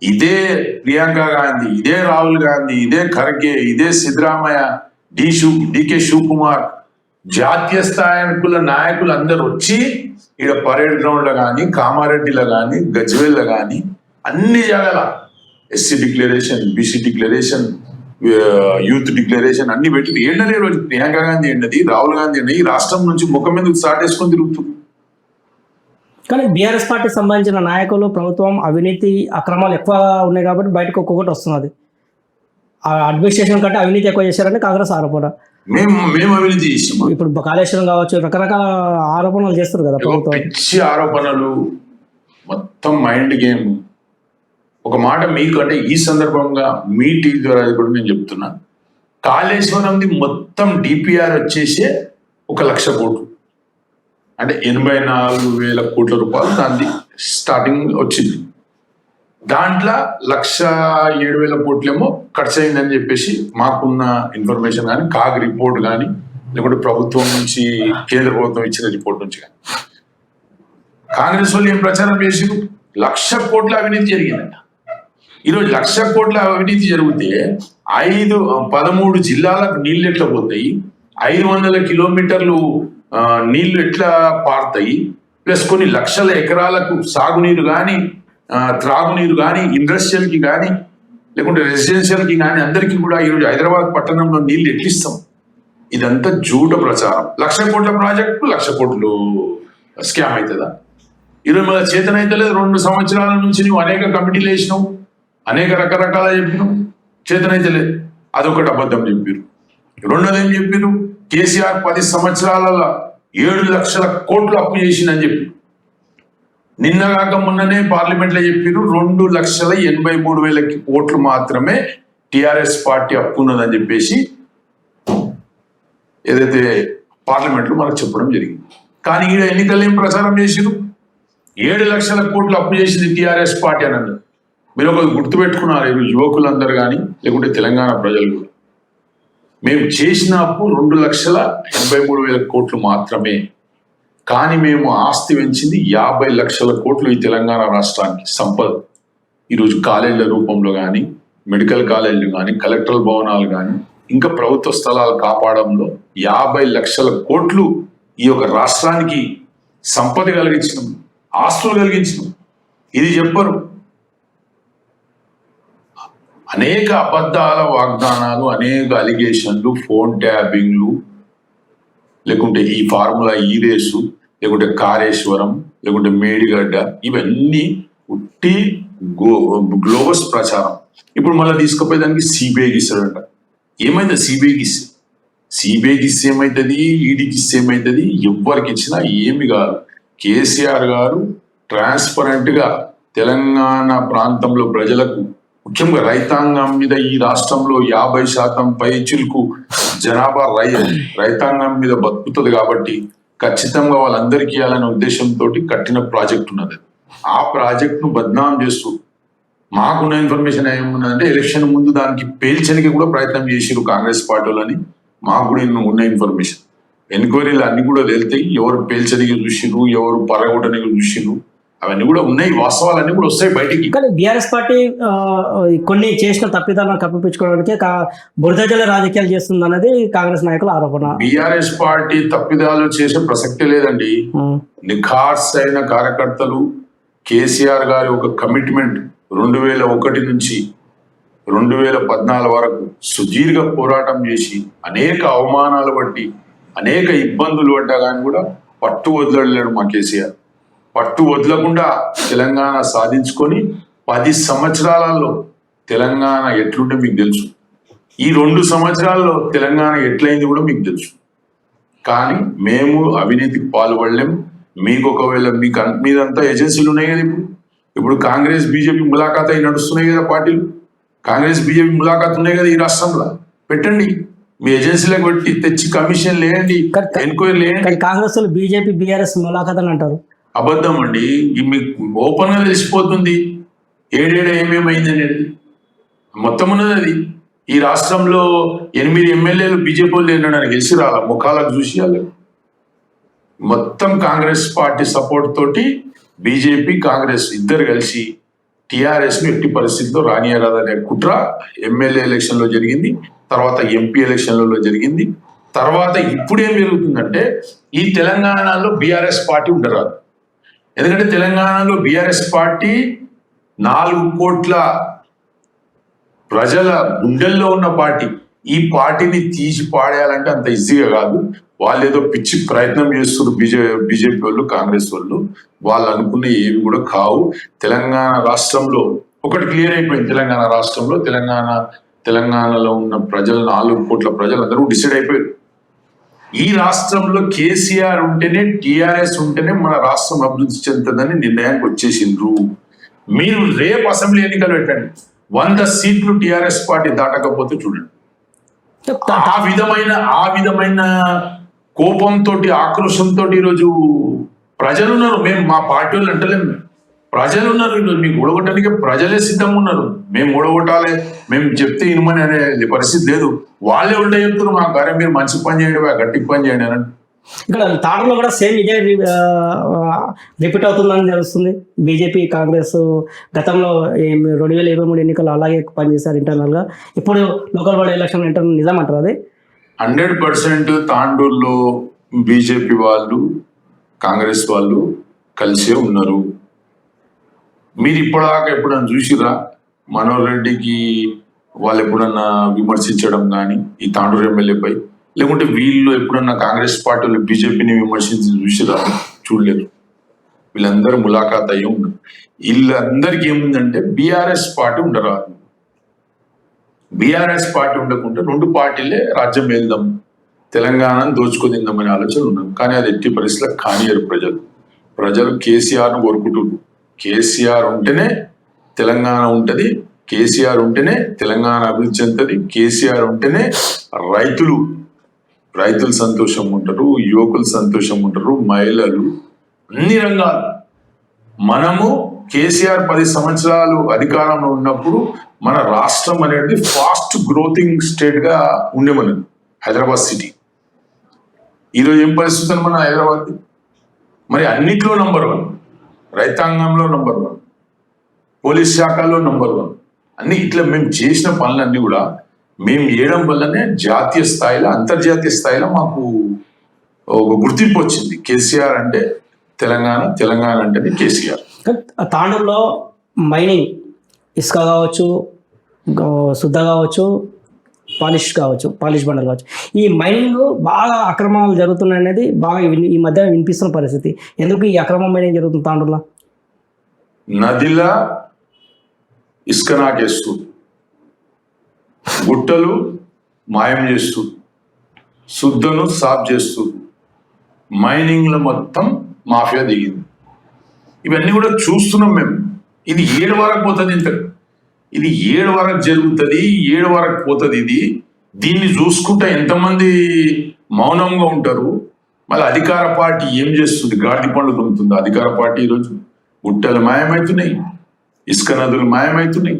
ఇదే ప్రియాంక గాంధీ, ఇదే రాహుల్ గాంధీ, ఇదే ఖర్గే, ఇదే సిద్ధరామయ్య, డికే శివకుమార్, జాతీయ స్థాయికుల నాయకులు అందరు వచ్చి ఇక్కడ పరేడ్ గ్రౌండ్ లో కానీ, కామారెడ్డిలో కానీ, గజ్వేల్లో కానీ అన్ని జాగాల SC declaration, BC declaration, youth declaration అన్ని పెట్టి ఏంటనే రోజు ప్రియాంక గాంధీ ఏంటది, రాహుల్ గాంధీ ఏంటి, ఈ రాష్ట్రం నుంచి ముఖం మీద స్టార్ట్ చేసుకొని తిరుగుతుంది. కానీ బీఆర్ఎస్ పార్టీ సంబంధించిన నాయకులు, ప్రభుత్వం అవినీతి అక్రమాలు ఎక్కువ ఉన్నాయి కాబట్టి బయటకు ఒక్కొక్కటి వస్తున్నది. ఆ అడ్మినిస్ట్రేషన్ కంటే అవినీతి ఎక్కువ చేశారని కాంగ్రెస్ ఆరోపణ. మేము అవినీతి చేసాము. ఇప్పుడు కాళేశ్వరం కావచ్చు, రకరకాల ఆరోపణలు చేస్తారు కదా ప్రభుత్వం. పిచ్చి ఆరోపణలు, మొత్తం మైండ్ గేమ్. ఒక మాట మీకు అంటే ఈ సందర్భంగా మీ టీవీ ద్వారా కూడా నేను చెప్తున్నా, కాళేశ్వరంది మొత్తం డిపిఆర్ వచ్చేసే 1,00,000 కోట్లు, అంటే 84,000 కోట్ల రూపాయలు దాన్ని స్టార్టింగ్ వచ్చింది. దాంట్లో 1,07,000 కోట్లేమో ఖర్చు అయిందని చెప్పేసి మాకున్న ఇన్ఫర్మేషన్ కానీ, కాగ్ రిపోర్ట్ కానీ, లేకుంటే ప్రభుత్వం నుంచి కేంద్ర ప్రభుత్వం ఇచ్చిన రిపోర్ట్ నుంచి కానీ. కాంగ్రెస్ వాళ్ళు ఏం ప్రచారం చేసారు? 1,00,000 కోట్ల అవినీతి జరిగిందంట. ఈరోజు 1,00,000 కోట్ల అవినీతి జరిగితే 13 జిల్లాలకు నీళ్లు ఎట్లా పోతాయి, 500 కిలోమీటర్లు నీళ్లు ఎట్లా పారుతాయి, ప్లస్ కొన్ని లక్షల ఎకరాలకు సాగునీరు కానీ, త్రాగునీరు కానీ, ఇండస్ట్రియల్కి కానీ, లేకుంటే రెసిడెన్షియల్కి కానీ అందరికీ కూడా ఈరోజు హైదరాబాద్ పట్టణంలో నీళ్లు ఎట్లిస్తాం? ఇదంతా జూట ప్రచారం. 1,00,000 కోట్ల ప్రాజెక్టు 1,00,000 కోట్లు స్కామ్ అవుతుందా? ఈరోజు మన చేతనైతే లేదు. 2 సంవత్సరాల నుంచి నువ్వు అనేక కమిటీలు వేసినావు, అనేక రకరకాల చెప్పినావు, చేతనైతే లేదు. అదొకటి అబద్ధం చెప్పారు. రెండోది ఏం చెప్పారు? కేసీఆర్ 10 సంవత్సరాలలో 7 లక్షల కోట్లు అప్పు చేసిందని చెప్పి నిన్నగాక మొన్ననే పార్లమెంట్లో చెప్పారు 2,83,000 కోట్లు మాత్రమే టిఆర్ఎస్ పార్టీ అప్పు ఉన్నదని చెప్పేసి ఏదైతే పార్లమెంట్లో మనకు చెప్పడం జరిగింది. కానీ ఈడ ఎన్నికలు ఏం ప్రచారం చేసిరు? 7 లక్షల కోట్లు అప్పు చేసింది టిఆర్ఎస్ పార్టీ అని అన్నారు. మీరు ఒకటి గుర్తుపెట్టుకున్నారు, యువకులందరూ కానీ లేకుంటే తెలంగాణ ప్రజలు కూడా, మేము చేసిన అప్పు 2,83,000 కోట్లు మాత్రమే. కానీ మేము ఆస్తి పెంచింది 50 లక్షల కోట్లు ఈ తెలంగాణ రాష్ట్రానికి సంపద. ఈరోజు కాలేజీల రూపంలో కానీ, మెడికల్ కాలేజీలు కానీ, కలెక్టర్ భవనాలు కానీ, ఇంకా ప్రభుత్వ స్థలాలు కాపాడంలో 50 లక్షల కోట్లు ఈ యొక్క రాష్ట్రానికి సంపద కలిగించినాం, ఆస్తులు కలిగించినాం. ఇది చెప్పరు. అనేక అబద్ధాల వాగ్దానాలు, అనేక అలిగేషన్లు, ఫోన్ ట్యాపింగ్లు, లేకుంటే ఈ ఫార్ములా ఈ రేసు, లేకుంటే కాళేశ్వరం, లేకుంటే మేడిగడ్డ, ఇవన్నీ ఉట్టి గ్లోబస్ ప్రచారం. ఇప్పుడు మళ్ళీ తీసుకుపోయేదానికి సిబిఐకి ఇస్తాడంట. ఏమైంది సిబిఐకి ఇస్తే? సిబిఐకి ఇస్తే ఏమవుతుంది, ఈడీకి ఇస్తే ఏమవుతుంది? ఎవరికి ఇచ్చినా ఏమి కాదు. కేసీఆర్ గారు ట్రాన్స్పరెంట్గా తెలంగాణ ప్రాంతంలో ప్రజలకు, ముఖ్యంగా రైతాంగం మీద, ఈ రాష్ట్రంలో 50% పైచిలకు జనాభా రైతాంగం మీద బతుకుతుంది కాబట్టి ఖచ్చితంగా వాళ్ళందరికీ ఇవ్వాలనే ఉద్దేశంతో కట్టిన ప్రాజెక్ట్ ఉన్నది. ఆ ప్రాజెక్టును బద్నాం చేస్తూ మాకున్న ఇన్ఫర్మేషన్ ఏమున్నదంటే ఎలక్షన్ ముందు దానికి పేల్చడానికి కూడా ప్రయత్నం చేసిరు కాంగ్రెస్ పార్టీలని మాకు కూడా ఉన్న ఇన్ఫర్మేషన్. ఎంక్వైరీలు అన్ని కూడా వెళ్తాయి, ఎవరు పేల్చడానికి చూసిరు, ఎవరు పరగొట్టడానికి చూసిరు, అవన్నీ కూడా ఉన్నాయి, వాస్తవాలన్నీ కూడా వస్తాయి బయటికి. కానీ బీఆర్ఎస్ పార్టీ కొన్ని చేసిన తప్పిదాలను కప్పిపుచ్చుకోవడానికి బురదజల రాజకీయాలు చేస్తుంది అన్నది కాంగ్రెస్ నాయకుల ఆరోపణ. బీఆర్ఎస్ పార్టీ తప్పిదాలు చేసే ప్రసక్తే లేదండి. నిఖార్స్ అయిన కార్యకర్తలు, కేసీఆర్ గారి ఒక కమిట్మెంట్ 2001 నుంచి 2014 వరకు సుదీర్ఘ పోరాటం చేసి అనేక అవమానాలు బట్టి అనేక ఇబ్బందులు పడ్డా కానీ కూడా పట్టు వదలలేడు మా కేసీఆర్. పట్టు వదలకుండా తెలంగాణ సాధించుకొని 10 సంవత్సరాలలో తెలంగాణ ఎట్లుంటే మీకు తెలుసు. ఈ 2 సంవత్సరాల్లో తెలంగాణ ఎట్లయింది కూడా మీకు తెలుసు. కానీ మేము అవినీతికి పాల్పడలేం. మీకు ఒకవేళ మీదంతా ఏజెన్సీలు ఉన్నాయి కదా, ఇప్పుడు కాంగ్రెస్ బీజేపీ ములాఖాత్ అయి నడుస్తున్నాయి కదా పార్టీలు, కాంగ్రెస్ బీజేపీ ములాఖాత్ ఉన్నాయి కదా ఈ రాష్ట్రంలో, పెట్టండి మీ ఏజెన్సీలకు పెట్టి తెచ్చి కమిషన్ లేయండి, ఎంక్వైరీ లేయండి. కాంగ్రెస్ బీజేపీ బీఆర్ఎస్ ములాఖాత్ అని అంటారు. అబద్ధం అండి. మీకు ఓపెన్ గా తెలిసిపోతుంది ఏడేడ ఏమేమైంది అనేది. మొత్తం ఉన్నది అది. ఈ రాష్ట్రంలో 8 ఎమ్మెల్యేలు బీజేపీ వాళ్ళు ఏంటంటే గెలిచి రాల, ముఖాలకు చూసి వాళ్ళు మొత్తం కాంగ్రెస్ పార్టీ సపోర్ట్ తోటి బీజేపీ కాంగ్రెస్ ఇద్దరు కలిసి టిఆర్ఎస్ ను ఎట్టి పరిస్థితిలో రానియరాదనే కుట్ర ఎమ్మెల్యే ఎలక్షన్ లో జరిగింది, తర్వాత ఎంపీ ఎలక్షన్లలో జరిగింది. తర్వాత ఇప్పుడేం జరుగుతుందంటే ఈ తెలంగాణలో బీఆర్ఎస్ పార్టీ ఉండరాదు. ఎందుకంటే తెలంగాణలో బీఆర్ఎస్ పార్టీ 4 కోట్ల ప్రజల గుండెల్లో ఉన్న పార్టీ. ఈ పార్టీని తీసి పాడేయాలంటే అంత ఈజీగా కాదు. వాళ్ళు ఏదో పిచ్చి ప్రయత్నం చేస్తున్నారు బీజేపీ వాళ్ళు, కాంగ్రెస్ వాళ్ళు. వాళ్ళు అనుకున్న ఏవి కూడా కావు. తెలంగాణ రాష్ట్రంలో ఒకటి క్లియర్ అయిపోయింది. తెలంగాణ రాష్ట్రంలో తెలంగాణలో ఉన్న ప్రజలు 4 కోట్ల ప్రజలందరూ డిసైడ్ అయిపోయారు. ఈ రాష్ట్రంలో కేసీఆర్ ఉంటేనే, టిఆర్ఎస్ ఉంటేనే మన రాష్ట్రం అభివృద్ధి చెందుతుందని నిర్ణయానికి వచ్చేసిండ్రు. మీరు రేపు అసెంబ్లీ ఎన్నికలు పెట్టండి, 100 సీట్లు టిఆర్ఎస్ పార్టీ దాటకపోతే చూడండి. ఆ విధమైన కోపంతో, ఆక్రోశంతో ఈరోజు ప్రజలున్నారు. మేము మా పార్టీ వాళ్ళు అంటలేము, ప్రజలు ఉన్నారు. ఈరోజు మీకు ఓడగొట్టడానికి ప్రజలే సిద్ధంగా ఉన్నారు. మేము ఓడగొట్టాలి, మేము చెప్తే ఇనుమని అనే పరిస్థితి లేదు. వాళ్ళే ఉంటే చెప్తున్నారు మాకు, అరే మీరు మంచి పని చేయండి, గట్టి పని చేయండి అని. ఇక్కడ తాడలో కూడా సేమ్ ఇదే రిపీట్ అవుతుందని తెలుస్తుంది. బీజేపీ కాంగ్రెస్ గతంలో 2023 ఎన్నికలు అలాగే పనిచేశారు ఇంటర్నల్ గా. ఇప్పుడు లోకల్ బాడీ ఎలక్షన్ ఇంటర్నల్ నిజం అంటారు అది 100%. తాండూరులో బీజేపీ వాళ్ళు కాంగ్రెస్ వాళ్ళు కలిసే ఉన్నారు. మీరు ఇప్పటిదాకా ఎప్పుడన్నా చూసిరా మనోహర్ రెడ్డికి వాళ్ళు ఎప్పుడన్నా విమర్శించడం కానీ ఈ తాండూరు ఎమ్మెల్యేపై, లేకుంటే వీళ్ళు ఎప్పుడన్నా కాంగ్రెస్ పార్టీలు బీజేపీని విమర్శించి చూసిరా? చూడలేరు. వీళ్ళందరూ ములాఖాత్ అయ్యి ఉన్నారు. వీళ్ళందరికీ ఏముందంటే బీఆర్ఎస్ పార్టీ ఉండరాదు. బీఆర్ఎస్ పార్టీ ఉండకుండా 2 పార్టీలే రాజ్యం వెళ్దాం, తెలంగాణను దోచుకుదిందామనే ఆలోచన ఉన్నాం. కానీ అది ఎట్టి పరిస్థితుల్లో కానియరు ప్రజలు కేసీఆర్ను కోరుకుంటున్నారు. కేసీఆర్ ఉంటేనే తెలంగాణ ఉంటుంది, కేసీఆర్ ఉంటేనే తెలంగాణ అభివృద్ధి చెందుతుంది, కేసీఆర్ ఉంటేనే రైతులు సంతోషంగా ఉంటారు, యువకులు సంతోషంగా ఉంటారు, మహిళలు, అన్ని రంగాలు. మనము కేసీఆర్ 10 సంవత్సరాలు అధికారంలో ఉన్నప్పుడు మన రాష్ట్రం అనేది ఫాస్ట్ గ్రోతింగ్ స్టేట్ గా ఉండే మనది హైదరాబాద్ సిటీ. ఈరోజు ఏం పరిస్థితి మన హైదరాబాద్? మరి అన్నిట్లో నంబర్ 1, రైతాంగంలో నంబర్ 1, పోలీస్ శాఖలో నంబర్ 1. అన్ని ఇట్లా మేము చేసిన పనులన్నీ కూడా మేము చేయడం వల్లనే జాతీయ స్థాయిలో, అంతర్జాతీయ స్థాయిలో మాకు ఒక గుర్తింపు వచ్చింది. కేసీఆర్ అంటే తెలంగాణ అంటేనే కేసీఆర్. తాండూరులో మైనింగ్, ఇసుక కావచ్చు, శుద్ధ కావచ్చు, పాలిష్ బండలు కావచ్చు, ఈ మైనింగ్ బాగా అక్రమాలు జరుగుతున్నాయి అనేది బాగా ఈ మధ్య వినిపిస్తున్న పరిస్థితి. ఎందుకు ఈ అక్రమ మైనింగ్ జరుగుతుంది తాండూరులో? నదిలా ఇసుక నాకేస్తూ, గుట్టలు మాయం చేస్తూ, శుద్ధను సాఫ్ చేస్తూ, మైనింగ్లో మొత్తం మాఫియా దిగింది. ఇవన్నీ కూడా చూస్తున్నాం మేము. ఇది 7 వరకు పోతుంది. ఇది 7 వరకు జరుగుతుంది, 7 వరకు పోతుంది. దీన్ని చూసుకుంటా ఎంతమంది మౌనంగా ఉంటారు. మళ్ళీ అధికార పార్టీ ఏం చేస్తుంది? గాడిద పండ్లు దుమ్ముతుంది అధికార పార్టీ. ఈరోజు గుట్టలు మాయమవుతున్నాయి, ఇసుక నదులు మాయమవుతున్నాయి,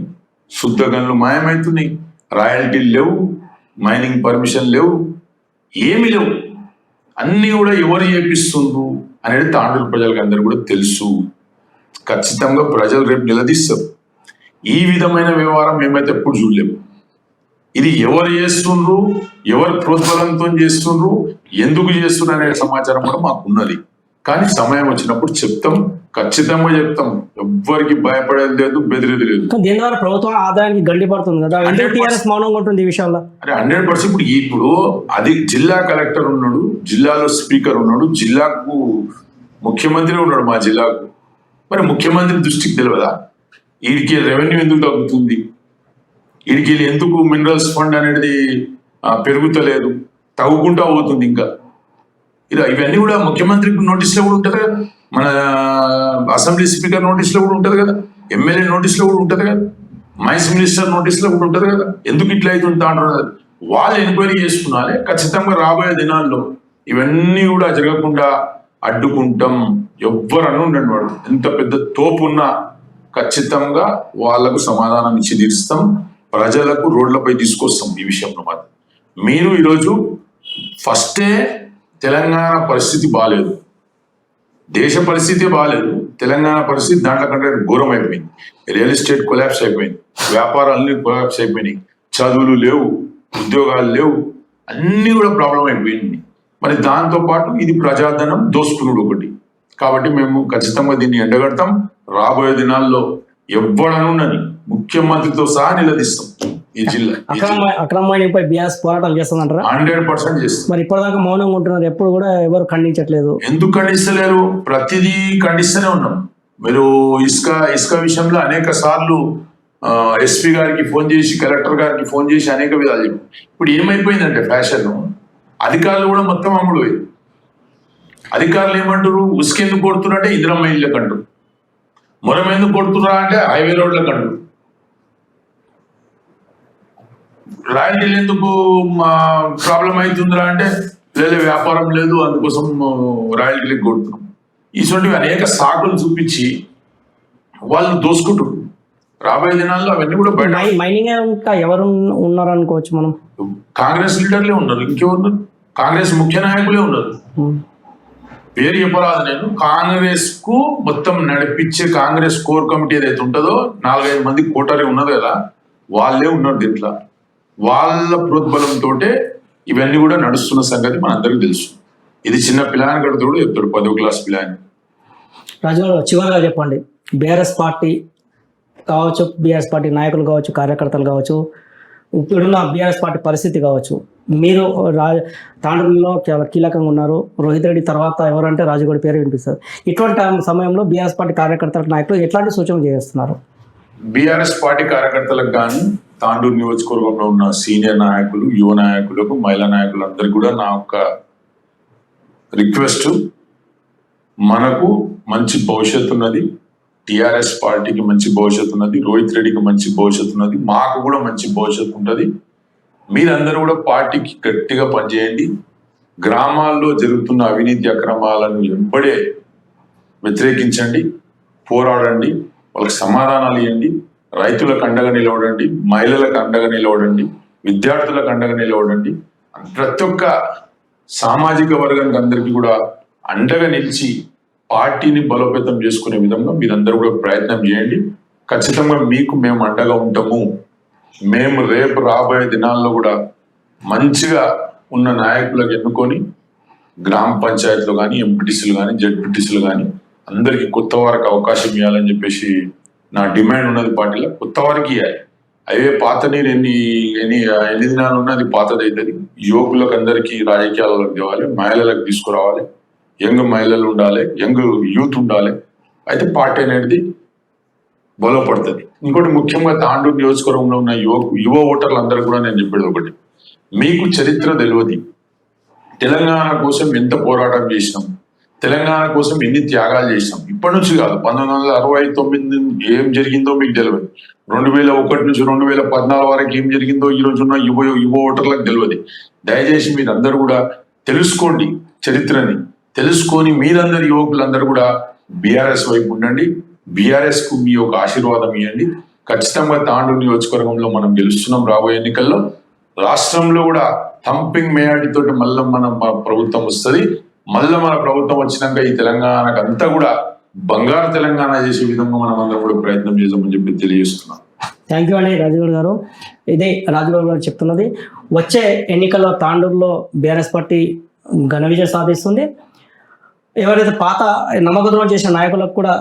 శుద్ధ గనులు మాయమవుతున్నాయి, రాయల్టీలు లేవు, మైనింగ్ పర్మిషన్ లేవు, ఏమి లేవు. అన్నీ కూడా ఎవరు చేపిస్తుండ్రు అనేది తాండూరు ప్రజలకు అందరూ కూడా తెలుసు. ఖచ్చితంగా ప్రజలు రేపు నిలదీస్తారు. ఈ విధమైన వ్యవహారం మేమైతే ఎప్పుడు చూడలేము. ఇది ఎవరు చేస్తుండ్రు, ఎవరు ప్రోత్బలంతో చేస్తుండ్రు, ఎందుకు చేస్తున్నారు అనే సమాచారం కూడా మాకు ఉన్నది. కానీ సమయం వచ్చినప్పుడు చెప్తాం, ఖచ్చితంగా చెప్తాం. ఎవ్వరికి భయపడేది లేదు, బెదిరేది లేదు. దీని ద్వారా ప్రభుత్వం ఆదాయానికి గండి పడుతుంది కదా, టీఆర్ఎస్ మౌనంగా ఉంటుంది ఈ విషయంలో. అరే 100%. ఇప్పుడు అది జిల్లా కలెక్టర్ ఉన్నాడు, జిల్లాలో స్పీకర్ ఉన్నాడు, జిల్లాకు ముఖ్యమంత్రి ఉన్నాడు, మా జిల్లాకు. మరి ముఖ్యమంత్రి దృష్టికి తెలియదా వీడికి రెవెన్యూ ఎందుకు తగ్గుతుంది, వీడికి ఎందుకు మినరల్స్ ఫండ్ అనేది పెరుగుతలేదు, తగ్గుకుంటా పోతుంది ఇంకా. ఇవన్నీ కూడా ముఖ్యమంత్రికి నోటీస్లో కూడా ఉంటుంది కదా, మన అసెంబ్లీ స్పీకర్ నోటీస్లో కూడా ఉంటుంది కదా, ఎమ్మెల్యే నోటీస్లో కూడా ఉంటుంది కదా, మైన్స్ మినిస్టర్ నోటీస్లో కూడా ఉంటుంది కదా. ఎందుకు ఇట్లా అవుతుంది అంటున్నారు, వాళ్ళు ఎంక్వైరీ చేసుకున్నారే. ఖచ్చితంగా రాబోయే దినాల్లో ఇవన్నీ కూడా జరగకుండా అడ్డుకుంటాం. ఎవ్వరన్నా ఉండండి, వాడు ఎంత పెద్ద తోపు ఉన్నా ఖచ్చితంగా వాళ్లకు సమాధానం ఇచ్చి తీరుస్తాం. ప్రజలకు రోడ్లపై తీసుకొస్తాం. ఈ విషయంలో మాత్రం మీరు ఈరోజు ఫస్టే తెలంగాణ పరిస్థితి బాగాలేదు, దేశ పరిస్థితి బాగాలేదు, తెలంగాణ పరిస్థితి దాంట్లో కంటే ఘోరం అయిపోయింది. రియల్ ఎస్టేట్ కొలాప్స్ అయిపోయింది, వ్యాపారాలన్నీ కొలాప్స్ అయిపోయినాయి, చదువులు లేవు, ఉద్యోగాలు లేవు, అన్నీ కూడా ప్రాబ్లం అయిపోయింది. మరి దాంతోపాటు ఇది ప్రజాధనం దోసుకునుడు ఒకటి. కాబట్టి మేము ఖచ్చితంగా దీన్ని ఎండగడతాం. రాబోయే దినాల్లో ఎవ్వడనున్నని ముఖ్యమంత్రితో సహా నిలదీస్తాం. ఈ జిల్లా అక్రమాలపై బీఆర్ఎస్ పోరాటం చేస్తుందంటారా? 100% చేస్తాం. మరి ఇప్పటిదాకా మౌనంగా ఉంటున్నారు, ఎప్పుడు కూడా ఎవరు ఖండించట్లేదు. ఎందుకు ఖండిస్తలేరు? ప్రతిదీ ఖండిస్తూనే ఉన్నాం. మీరు ఇసుక విషయంలో అనేక సార్లు ఎస్పీ గారికి ఫోన్ చేసి, కలెక్టర్ గారికి ఫోన్ చేసి అనేక విధాలు చెప్పి, ఇప్పుడు ఏమైపోయిందంటే ఫ్యాషన్, అధికారులు కూడా మొత్తం అమ్ముడు పోయి. అధికారులు ఏమంటారు, ఉసుక ఎందుకు కొడుతున్నారంటే ఇందిరమ్మ ఇళ్ళకి అంటారు, మొరం ఎందుకు కొడుతున్నారా అంటే హైవే రోడ్లకు అంటారు, రాయల్టీలు ఎందుకు ప్రాబ్లం అవుతుందిరా అంటే లేదా వ్యాపారం లేదు అందుకోసం రాయల్టీలకు కొడుతున్నాం. ఇటువంటివి అనేక సాకులు చూపించి వాళ్ళు దోసుకుంటారు. రాబోయే దినాల్లో అవన్నీ కూడా బయట. మైనింగ్ ఇంకా ఎవరు ఉన్నారు అనుకోవచ్చు మనం? కాంగ్రెస్ లీడర్లే ఉన్నారు, ఇంకెవరున్నారు? కాంగ్రెస్ ముఖ్య నాయకులే ఉన్నారు. పేరు చెప్పరాదు నేను. కాంగ్రెస్ కు మొత్తం నడిపించే కాంగ్రెస్ కోర్ కమిటీ ఏదైతే ఉంటుందో 4-5 మంది కోటరీ ఉన్నది కదా, వాళ్ళే ఉన్నారు దీంట్లో. వాళ్ళ ప్రోద్బలంతో ఇవన్నీ కూడా నడుస్తున్న సంగతి మనందరికీ తెలుసు. ఇది చిన్న పిల్లని కడుతుడు చెప్తాడు, 10వ క్లాస్ పిల్లని. రాజు చివరిగా చెప్పండి, బీఆర్ఎస్ పార్టీ కావచ్చు, బీఆర్ఎస్ పార్టీ నాయకులు కావచ్చు, కార్యకర్తలు కావచ్చు, ఇప్పుడున్న బీఆర్ఎస్ పార్టీ పరిస్థితి కావచ్చు, మీరు తాండూరులో కీలకంగా ఉన్నారు. రోహిత్ రెడ్డి తర్వాత ఎవరంటే రాజుగౌడ్ పేరు వినిపిస్తారు. ఇటువంటి సమయంలో బీఆర్ఎస్ పార్టీ కార్యకర్తల నాయకులు ఎట్లాంటి సూచనలు చేస్తున్నారు? బీఆర్ఎస్ పార్టీ కార్యకర్తలకు కానీ, తాండూరు నియోజకవర్గంలో ఉన్న సీనియర్ నాయకులు, యువ నాయకులకు, మహిళా నాయకులందరికీ కూడా నా యొక్క రిక్వెస్ట్, మనకు మంచి భవిష్యత్తు ఉన్నది, టిఆర్ఎస్ పార్టీకి మంచి భవిష్యత్తు ఉన్నది, రోహిత్ రెడ్డికి మంచి భవిష్యత్తు ఉన్నది, మాకు కూడా మంచి భవిష్యత్తు ఉంటుంది. మీరందరూ కూడా పార్టీకి గట్టిగా పనిచేయండి. గ్రామాల్లో జరుగుతున్న అవినీతి అక్రమాలను వెంబడే వ్యతిరేకించండి, పోరాడండి, వాళ్ళకి సమాధానాలు ఇవ్వండి, రైతులకు అండగా నిలవడండి, మహిళలకు అండగా నిలవడండి, విద్యార్థులకు అండగా నిలవడండి. ప్రతి ఒక్క సామాజిక వర్గానికి అందరికీ కూడా అండగా నిలిచి పార్టీని బలోపేతం చేసుకునే విధంగా మీరందరూ కూడా ప్రయత్నం చేయండి. ఖచ్చితంగా మీకు మేము అండగా ఉంటాము. మేము రేపు రాబోయే దినాల్లో కూడా మంచిగా ఉన్న నాయకులకు ఎన్నుకొని గ్రామ పంచాయతీలో కానీ, ఎంపీటీసీలు కానీ, జెడ్పీటీసీలు కానీ అందరికీ కొత్త వారికి అవకాశం ఇవ్వాలని చెప్పేసి నా డిమాండ్ ఉన్నది. పార్టీలో కొత్త వారికి ఇవ్వాలి. అవే పాత నీరు ఎన్ని దినాలు ఉన్నది పాతది అవుతుంది. యువకులకు అందరికీ రాజకీయాలకు తేవాలి, మహిళలకు తీసుకురావాలి, యంగ్ మహిళలు ఉండాలి, యంగ్ యూత్ ఉండాలి. అయితే పార్టీ అనేది బలపడుతుంది. ఇంకోటి ముఖ్యంగా తాండూరు నియోజకవర్గంలో ఉన్న యువ ఓటర్లు అందరూ కూడా నేను చెప్పేది ఒకటి, మీకు చరిత్ర తెలియదు. తెలంగాణ కోసం ఎంత పోరాటం చేసినాం, తెలంగాణ కోసం ఎన్ని త్యాగాలు చేసినాం. ఇప్పటి నుంచి కాదు, 1969 ఏం జరిగిందో మీకు తెలియదు. 2001 నుంచి 2014 వరకు ఏం జరిగిందో ఈ రోజున్న యువ ఓటర్లకు తెలియదు. దయచేసి మీరందరూ కూడా తెలుసుకోండి, చరిత్రని తెలుసుకొని మీరందరు యువకులందరూ కూడా బీఆర్ఎస్ వైపు ఉండండి. బీఆర్ఎస్ కు మీ ఒక ఆశీర్వాదం ఇవ్వండి. ఖచ్చితంగా తాండూరు నియోజకవర్గంలో మనం గెలుస్తున్నాం. రాబోయే ఎన్నికల్లో రాష్ట్రంలో కూడా థంపింగ్ మెజారిటీ తోటి మళ్ళీ మన ప్రభుత్వం వస్తుంది. మళ్ళీ మన ప్రభుత్వం వచ్చినాక ఈ తెలంగాణకు అంతా కూడా బంగారు తెలంగాణ చేసే విధంగా మనం అందరం కూడా ప్రయత్నం చేద్దామని చెప్పి తెలియజేస్తున్నాం. థ్యాంక్ యూ అండి రాజగౌడ్ గారు. ఇదే రాజగౌడ్ గారు చెప్తున్నది. వచ్చే ఎన్నికల్లో తాండూరులో బీఆర్ఎస్ పార్టీ ఘన విజయం సాధిస్తుంది. ఎవరైతే పాత నమ్మకద్రోహం చేసిన నాయకులకు కూడా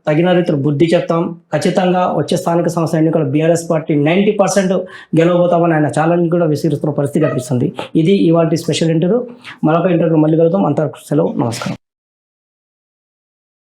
తగిన రీతిలో బుద్ధి చెప్తాం. ఖచ్చితంగా వచ్చే స్థానిక సంస్థల ఎన్నికల్లో బీఆర్ఎస్ పార్టీ 90% గెలవబోతామని ఆయన ఛాలెంజ్ కూడా విసిరిస్తున్న పరిస్థితి కనిపిస్తుంది. ఇది ఇవాళ స్పెషల్ ఇంటర్వ్యూ. మరొక ఇంటర్వ్యూ మళ్ళీ కలుద్దాం. అంతవరకు సెలవు. నమస్కారం.